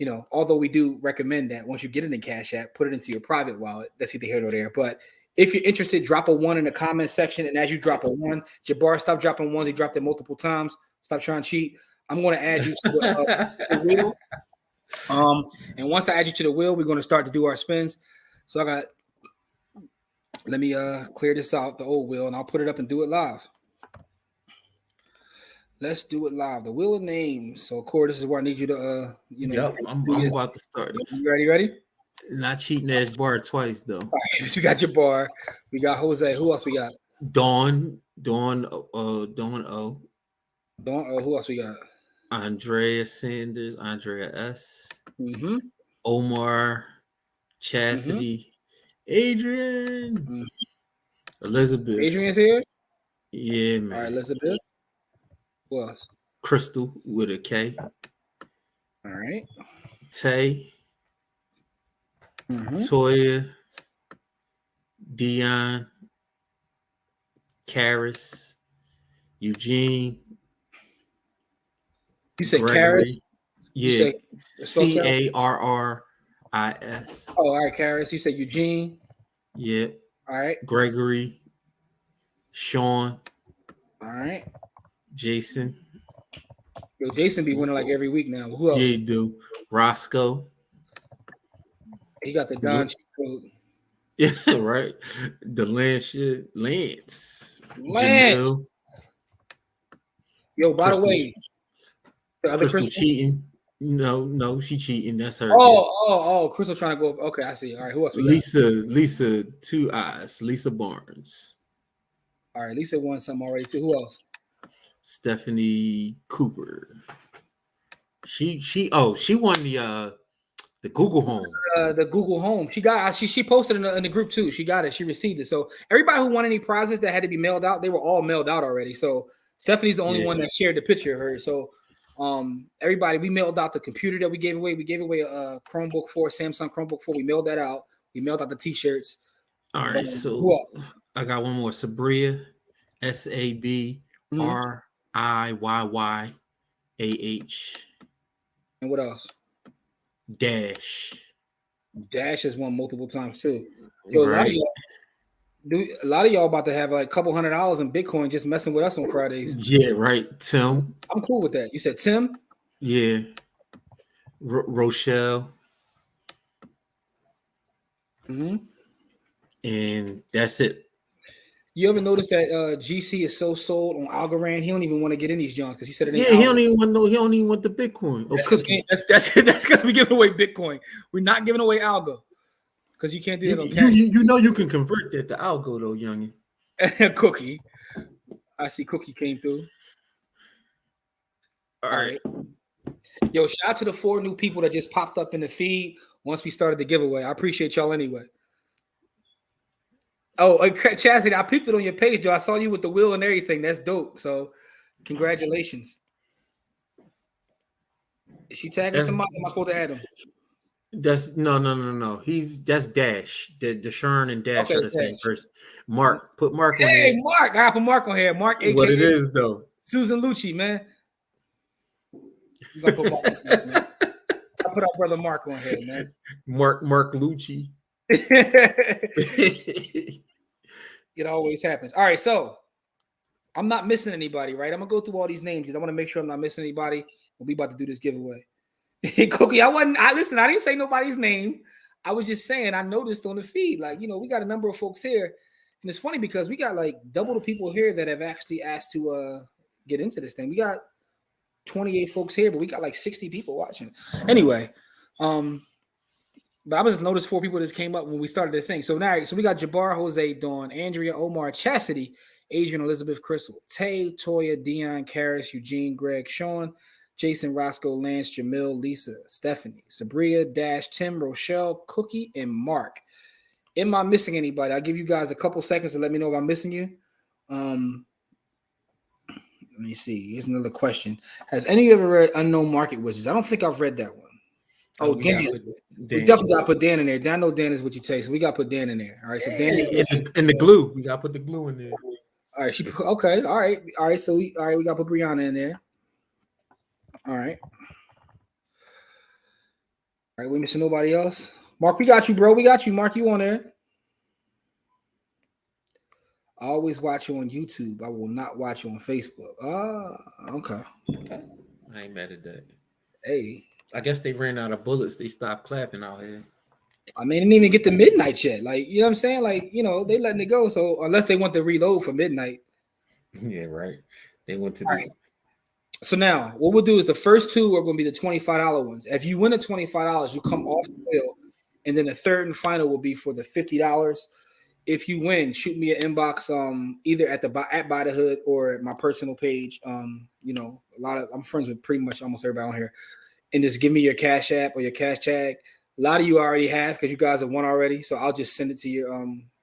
You know, although we do recommend that once you get it in Cash App, put it into your private wallet. That's either here or there. But if you're interested, drop a 1 in the comment section. And as you drop a 1, Jabbar, stop dropping 1s. He dropped it multiple times. Stop trying to cheat. I'm going to add you to the wheel. And once I add you to the wheel, we're going to start to do our spins. So let me clear this out, the old wheel, and I'll put it up and do it live. Let's do it live. The wheel of names. So, Corey, this is where I need you to, Yep, I'm about to start. You ready? Not cheating as Bar twice though. All right, we got Jabbar. We got Jose. Who else we got? Dawn Who O. else we got? Andrea Sanders, Andrea S. Mm-hmm. Omar, Chastity, Adrian, Elizabeth. Adrian's here. Yeah, man. All right, Elizabeth. Who else? Crystal with a K. All right. Tay. Toya. Dion. Karis. Eugene. You say Gregory. Karis? Yeah. Carris. Oh, all right, Karis. You say Eugene. Yeah. All right. Gregory. Sean. All right. Jason. Yo, Jason be winning like every week now. Who else? Yeah, you do. Roscoe. He got the Don cheat code. Yeah, right. The Lance. Janelle. Yo, by the way, the other Crystal cheating. No, she cheating. That's her. Oh, Crystal trying to go up. Okay, I see. All right, who else? Lisa, 2 eyes. Lisa Barnes. All right, Lisa won some already too. Who else? Stephanie Cooper. She won the Google Home. The Google Home. She posted in the group too. She got it. She received it. So everybody who won any prizes that had to be mailed out, they were all mailed out already. So Stephanie's the only one that shared the picture of her. So everybody, we mailed out the computer that we gave away. We gave away a Chromebook 4, Samsung Chromebook 4. We mailed that out. We mailed out the t-shirts. All right. So I got one more. Sabria, SABRIYYAH. And what else? Dash has won multiple times too. So right. A lot of y'all about to have like a couple $100 in Bitcoin just messing with us on Fridays. Yeah, right. Tim. I'm cool with that. You said Tim? Yeah. Rochelle. And that's it. You ever notice that GC is so sold on Algorand? He don't even want to get in these Johns because he said it. Yeah, he don't even want the Bitcoin. That's because we giving away Bitcoin. We're not giving away Algo because you can't do that on cash. You know you can convert that to Algo though, youngin. Cookie. I see Cookie came through. All right. Yo, shout out to the 4 new people that just popped up in the feed once we started the giveaway. I appreciate y'all anyway. Oh, Chastity, I peeped it on your page, Joe. I saw you with the wheel and everything. That's dope. So, congratulations. Is she tagging somebody? Am I supposed to add him? That's no. That's Dash. The Shern and Dash are the same person. Mark, put Mark on there. Hey, Mark. I got to put Mark on here. Mark, AKA what it is though. Susan Lucci, man. I put our brother Mark on here, man. Mark Lucci. It always happens. All right, so I'm not missing anybody, right? I'm gonna go through all these names because I want to make sure I'm not missing anybody when we about to do this giveaway. Cookie, I didn't say nobody's name. I was just saying I noticed on the feed, like, we got a number of folks here, and it's funny because we got like double the people here that have actually asked to get into this thing. We got 28 folks here, but we got like 60 people watching. Anyway, but I just noticed 4 people that came up when we started the thing. So we got Jabbar, Jose, Dawn, Andrea, Omar, Chastity, Adrian, Elizabeth, Crystal, Tay, Toya, Dion, Karis, Eugene, Greg, Sean, Jason, Roscoe, Lance, Jamil, Lisa, Stephanie, Sabria, Dash, Tim, Rochelle, Cookie, and Mark. Am I missing anybody? I'll give you guys a couple seconds to let me know if I'm missing you. Let me see. Here's another question. Has any of you ever read Unknown Market Wizards? I don't think I've read that one. Oh, Dan. We definitely got to put Dan in there. Dan, I know Dan is what you take, so we got to put Dan in there. All right, so Dan is in the glue. We got to put the glue in there. All right, okay. All right. So we got to put Brianna in there. All right. All right, we missing nobody else. Mark, we got you, bro. We got you. Mark, you on there. I always watch you on YouTube. I will not watch you on Facebook. Okay. I ain't mad at that. Hey. I guess they ran out of bullets. They stopped clapping out here. I mean, they didn't even get to midnight yet. Like, you know what I'm saying? Like, you know, they letting it go. So unless they want to reload for midnight. Yeah, right. They went to right. So now what we'll do is the first two are going to be the $25 ones. If you win the $25, you come off the wheel. And then the third and final will be for the $50. If you win, shoot me an inbox either at By the Hood or at my personal page. You know, I'm friends with pretty much almost everybody on here. And just give me your Cash App or your Cash Tag. A lot of you already have because you guys have won already. So I'll just send it to your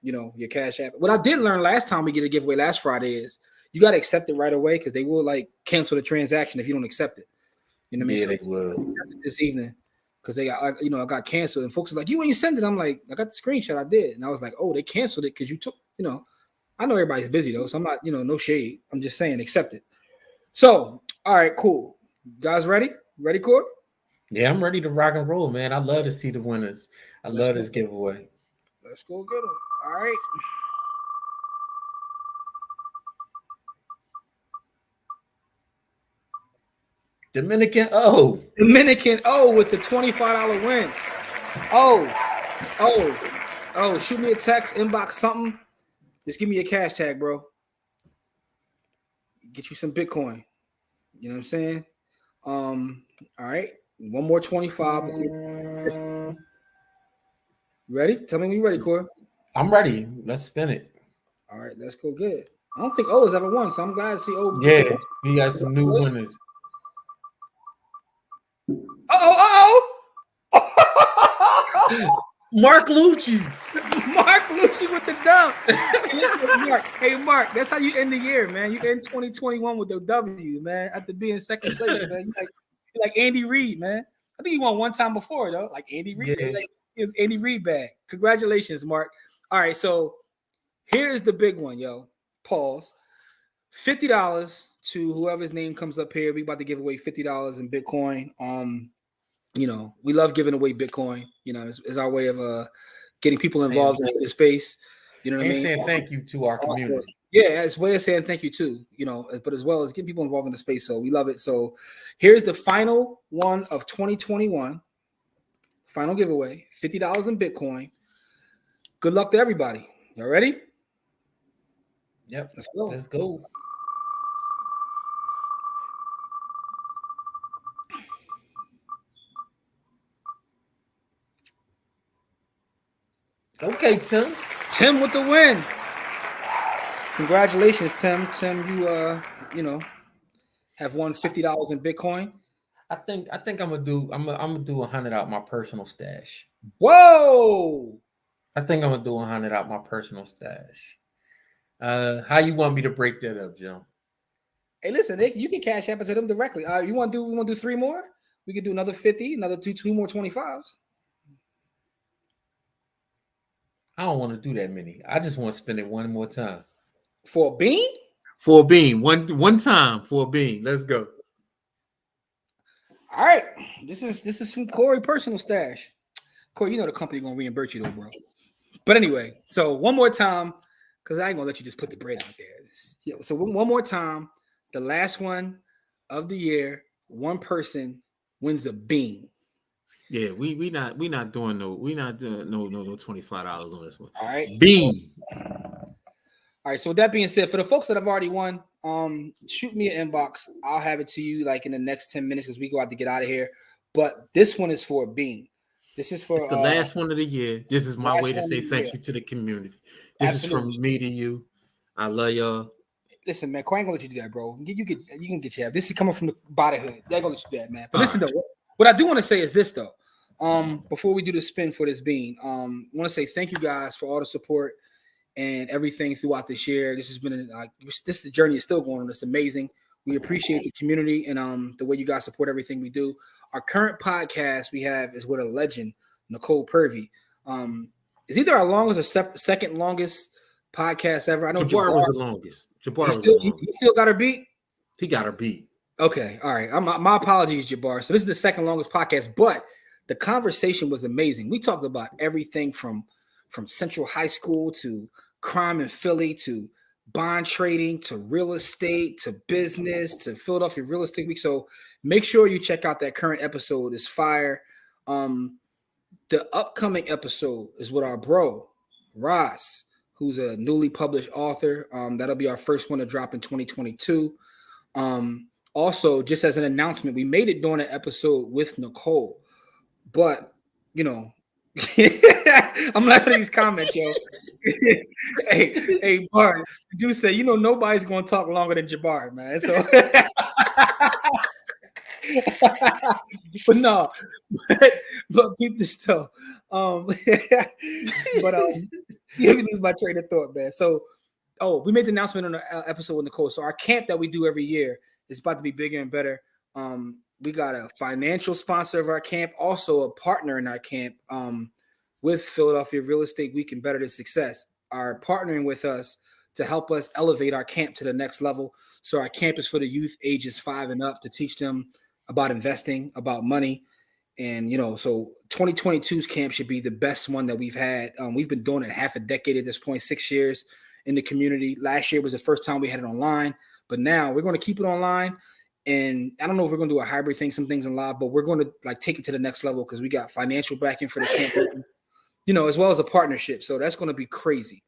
you know, your Cash App. What I did learn last time we get a giveaway last Friday is you got to accept it right away because they will like cancel the transaction if you don't accept it. You know what I mean? Yeah, so they will. This evening because they got, you know, I got canceled and folks were like, you ain't send it. I'm like, I got the screenshot. I did. And I was like, oh, they canceled it because you took, you know, I know everybody's busy though. So I'm not, you know, no shade. I'm just saying accept it. So, all right, cool. You guys ready? Ready, Cord? Yeah, I'm ready to rock and roll, man. I love to see the winners. I love this giveaway. Let's go get them. All right. Dominican O with the $25 win. Shoot me a text, inbox something. Just give me a Cash Tag, bro. Get you some Bitcoin. You know what I'm saying? All right. One more 25. Ready? Tell me when you're ready, Corey. I'm ready. Let's spin it. All right, let's go get it. I don't think O has ever won, so I'm glad to see O. Yeah, we got some new winners. Mark Lucci. Mark Lucci with the dub. Hey, Mark, that's how you end the year, man. You end 2021 with the W, man, after being second place, man. You're like Andy Reid, man. I think he won one time before, though. Like Andy Reid. Yeah. Like, it was Andy Reid bag. Congratulations, Mark. All right, so here's the big one, yo. Pause. $50 to whoever's name comes up here. We about to give away $50 in Bitcoin. You know, we love giving away Bitcoin. You know, it's our way of getting people involved in the space. You know what I mean? Saying thank you to our community. Yeah, it's a way of saying thank you too. You know, but as well as getting people involved in the space. So we love it. So here's the final one of 2021. Final giveaway: $50 in Bitcoin. Good luck to everybody. Y'all ready? Yep. Let's go. Let's go. Okay, Tim. Tim with the win. Congratulations, Tim. Tim, you know, have won $50 in Bitcoin. I think I'm gonna do 100 out my personal stash. Whoa! I think I'm gonna do 100 out my personal stash. How you want me to break that up, Joe? Hey, listen, you can Cash App it to them directly. We want to do 3 more? We could do another 50, another two more 25s. I don't want to do that many. I just want to spend it one more time. For a bean? For a bean. One time for a bean. Let's go. All right. This is from Corey personal stash. Corey, you know the company gonna reimburse you though, bro. But anyway, so one more time, because I ain't gonna let you just put the bread out there. So one more time, the last one of the year, one person wins a bean. Yeah, we not doing no $25 on this one. All right. Bean. All right. So with that being said, for the folks that have already won, shoot me an inbox. I'll have it to you like in the next 10 minutes as we go out to get out of here. But this one is for a bean. This is for the last one of the year. This is my way to say thank you to the community. This is from me to you. I love y'all. Listen, man, Corey ain't gonna let you do that, bro. You can get your. This is coming from the bodyhood. They're gonna let you do that, man. But listen, though, what I do want to say is this, though. Before we do the spin for this bean, I want to say thank you guys for all the support and everything throughout this year. This has been this the journey is still going on. It's amazing. We appreciate the community and the way you guys support everything we do. Our current podcast we have is with a legend, Nicole Purvey. Is either our longest or second longest podcast ever. I know Jabbar was the longest. He still got her beat. He got her beat. Okay, all right. My apologies, Jabbar. So this is the second longest podcast, but the conversation was amazing. We talked about everything from Central High School to crime in Philly to bond trading to real estate to business to Philadelphia Real Estate Week. So make sure you check out that current episode. It's fire. The upcoming episode is with our bro Ross, who's a newly published author. That'll be our first one to drop in 2022. Also, just as an announcement, we made it during an episode with Nicole, but you know, I'm laughing at these comments, yo. hey, Bart, do say, you know, nobody's going to talk longer than Jabbar, man. So, but no, but keep this stuff. Let me lose my train of thought, man. So, we made the announcement on the episode with Nicole. So our camp that we do every year is about to be bigger and better. We got a financial sponsor of our camp, also a partner in our camp with Philadelphia Real Estate Week and Better to Success, are partnering with us to help us elevate our camp to the next level. So our camp is for the youth ages 5 and up to teach them about investing, about money. And, you know, so 2022's camp should be the best one that we've had. We've been doing it half a decade at this point, 6 years in the community. Last year was the first time we had it online, but now we're going to keep it online. And I don't know if we're going to do a hybrid thing, some things in live, but we're going to like take it to the next level because we got financial backing for the camp, you know, as well as a partnership. So that's going to be crazy.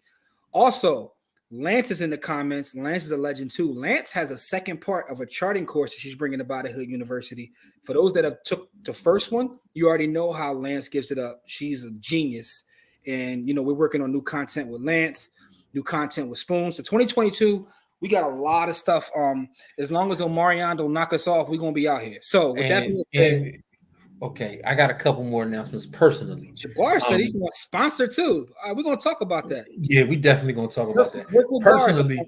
Also, Lance is in the comments. Lance is a legend too. Lance has a second part of a charting course that she's bringing to Bodyhood University. For those that have took the first one, you already know how Lance gives it up. She's a genius. And, you know, we're working on new content with Lance, new content with Spoon. So 2022, we got a lot of stuff. As long as Omarion don't knock us off, we're gonna be out here. So with that being said, okay, I got a couple more announcements personally. Jabbar said he's gonna sponsor too. We're gonna talk about that. Yeah, we definitely gonna talk about that. Personally,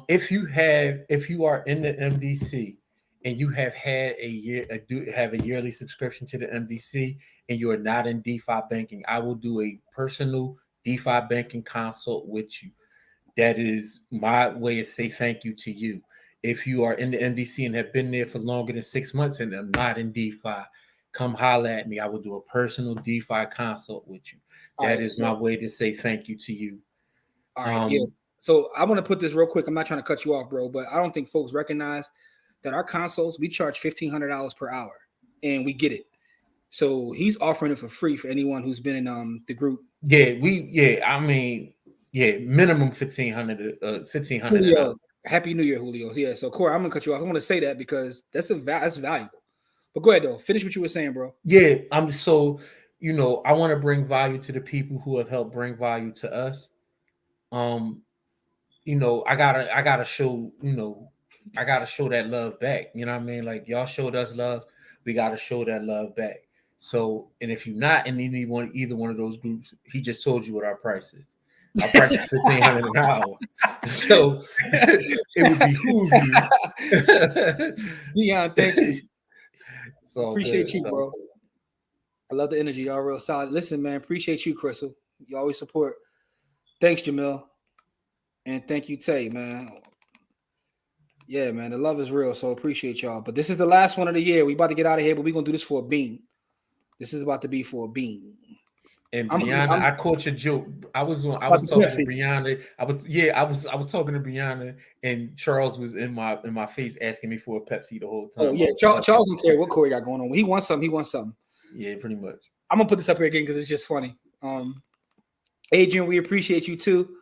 if you are in the MDC and you have had a yearly subscription to the MDC and you are not in DeFi banking, I will do a personal DeFi banking consult with you. That is my way to say thank you to you. If you are in the MDC and have been there for longer than 6 months and are not in DeFi, come holler at me. I will do a personal DeFi consult with you. That is my way to say thank you to you. All right. Yeah. So I want to put this real quick. I'm not trying to cut you off, bro, but I don't think folks recognize that our consults, we charge $1,500 per hour and we get it. So he's offering it for free for anyone who's been in the group. Minimum $1,500. Happy New Year, Julio. Yeah, so Corey, I'm gonna cut you off. I want to say that because that's valuable. But go ahead though. Finish what you were saying, bro. Yeah, I'm so I want to bring value to the people who have helped bring value to us. I gotta show that love back. You know what I mean? Like y'all showed us love, we gotta show that love back. So, and if you're not in either one of those groups, he just told you what our price is. Our price is $1,500 an hour, so it would behoove you. Yeah, thank you. So appreciate you, bro. I love the energy. Y'all real solid. Listen, man, appreciate you, Crystal. You always support. Thanks, Jamil, and thank you, Tay, man. Yeah, man, the love is real. So appreciate y'all. But this is the last one of the year. We about to get out of here, but we're gonna do this for a bean. This is about to be for a bean. And Brianna, I caught your joke. I was talking to Brianna. I was talking to Brianna, and Charles was in my face asking me for a Pepsi the whole time. Oh yeah, Charles don't care what Corey got going on. When he wants something. Yeah, pretty much. I'm gonna put this up here again because it's just funny. Adrian, we appreciate you too.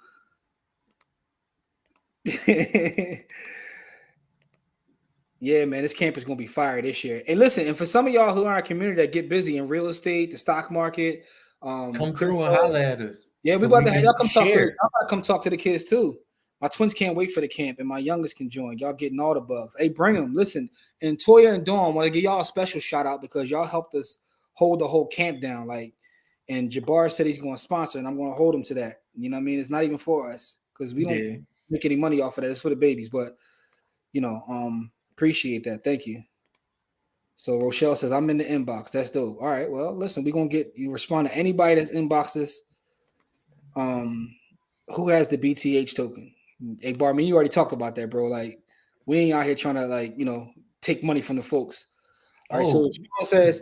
Yeah, man, this camp is gonna be fire this year. And listen, and for some of y'all who are in our community that get busy in real estate, the stock market. Come through and holler at us. Yeah, we about to have y'all come talk to the kids too. My twins can't wait for the camp, and my youngest can join. Y'all getting all the bugs. Hey, bring them. Listen, and Toya and Dawn want to give y'all a special shout out because y'all helped us hold the whole camp down. Like, and Jabbar said he's going to sponsor, and I'm going to hold him to that. You know what I mean? It's not even for us because we don't make any money off of that. It's for the babies, but appreciate that. Thank you. So Rochelle says, I'm in the inbox. That's dope. All right. Well, listen, we're going to get you respond to anybody that's inboxes. Who has the BTH token? Hey, Barman, you already talked about that, bro. Like, we ain't out here trying to, take money from the folks. All right. So Sean says,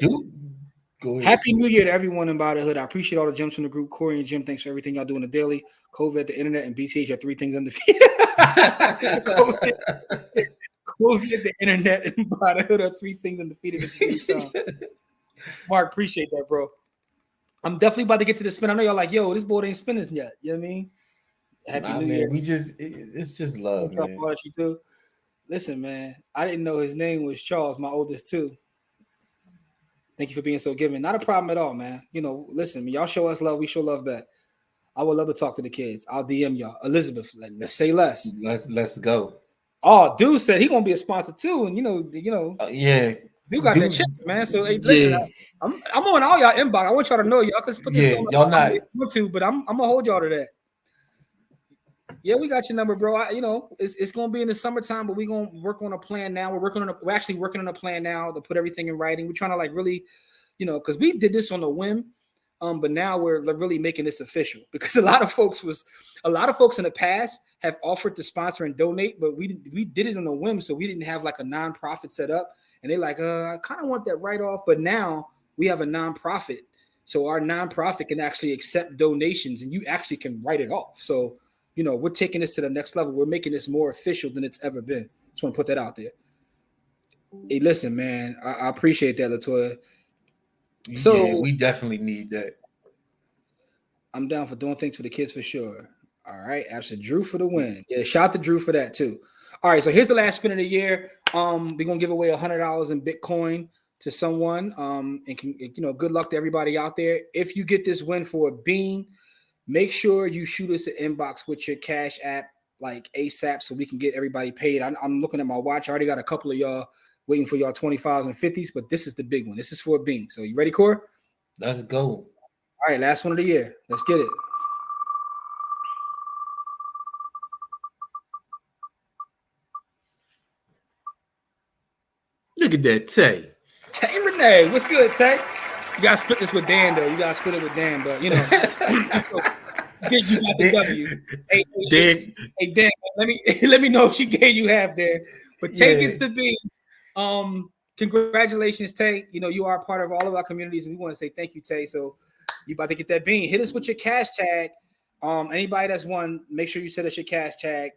Happy New Year to everyone in By the Hood. I appreciate all the gems from the group. Corey and Jim, thanks for everything y'all do in the daily. COVID, the internet, and BTH are 3 things undefeated. COVID, the internet, and By the Hood are 3 things undefeated at the same time. Mark, appreciate that, bro. I'm definitely about to get to the spin. I know y'all like, yo, this board ain't spinning yet. You know what I mean? Happy New Year. It's just love, man. You do. Listen, man, I didn't know his name was Charles, my oldest too. Thank you for being so giving. Not a problem at all, man. Listen, y'all show us love, we show love back. I would love to talk to the kids. I'll DM y'all. Elizabeth, let's say less. Let's go. Oh, dude said he gonna be a sponsor too, and yeah. You got that check, man. So hey, listen, I'm on all y'all inbox. I want y'all to know y'all can put this on. Y'all not but I'm gonna hold y'all to that. Yeah, we got your number, bro. It's gonna be in the summertime, but we're gonna work on a plan now. We're actually working on a plan now to put everything in writing. We're trying to really, because we did this on a whim, but now we're really making this official because a lot of folks in the past have offered to sponsor and donate, but we did it on a whim, so we didn't have like a nonprofit set up. And they're like, I kind of want that write-off, but now we have a nonprofit. So our nonprofit can actually accept donations and you actually can write it off. So, we're taking this to the next level. We're making this more official than it's ever been. Just want to put that out there. Hey, listen, man, I appreciate that, LaToya. So we definitely need that. I'm down for doing things for the kids for sure. All right. Absolutely. Drew for the win. Yeah, shout out to Drew for that too. All right, so here's the last spin of the year. We're gonna give away $100 in Bitcoin to someone. And good luck to everybody out there. If you get this win for a bean, make sure you shoot us an inbox with your Cash App like ASAP so we can get everybody paid. I'm looking at my watch. I already got a couple of y'all waiting for y'all 25s and 50s, but this is the big one. This is for a bean. So you ready, Core? Let's go. All right, last one of the year. Let's get it. Look at that, Tay. Tay Renee, what's good, Tay? You gotta split this with Dan, though. You gotta split it with Dan, but you got the W. Hey, Dan, let me know if she gave you half there. But Tay gets the B. Congratulations, Tay. You are a part of all of our communities, and we want to say thank you, Tay. So you about to get that bean. Hit us with your cash tag. Anybody that's won, make sure you set us your cash tag.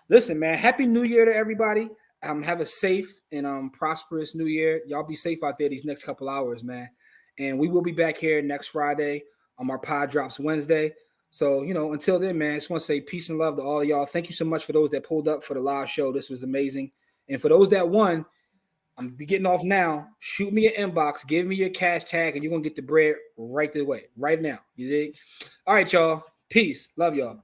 Listen, man, happy New Year to everybody. Have a safe and prosperous New Year. Y'all be safe out there these next couple hours, man. And we will be back here next Friday. Our pod drops Wednesday. So, until then, man, I just want to say peace and love to all of y'all. Thank you so much for those that pulled up for the live show. This was amazing. And for those that won, I'm going to be getting off now. Shoot me an inbox. Give me your cash tag, and you're going to get the bread right away, right now. You dig? All right, y'all. Peace. Love y'all.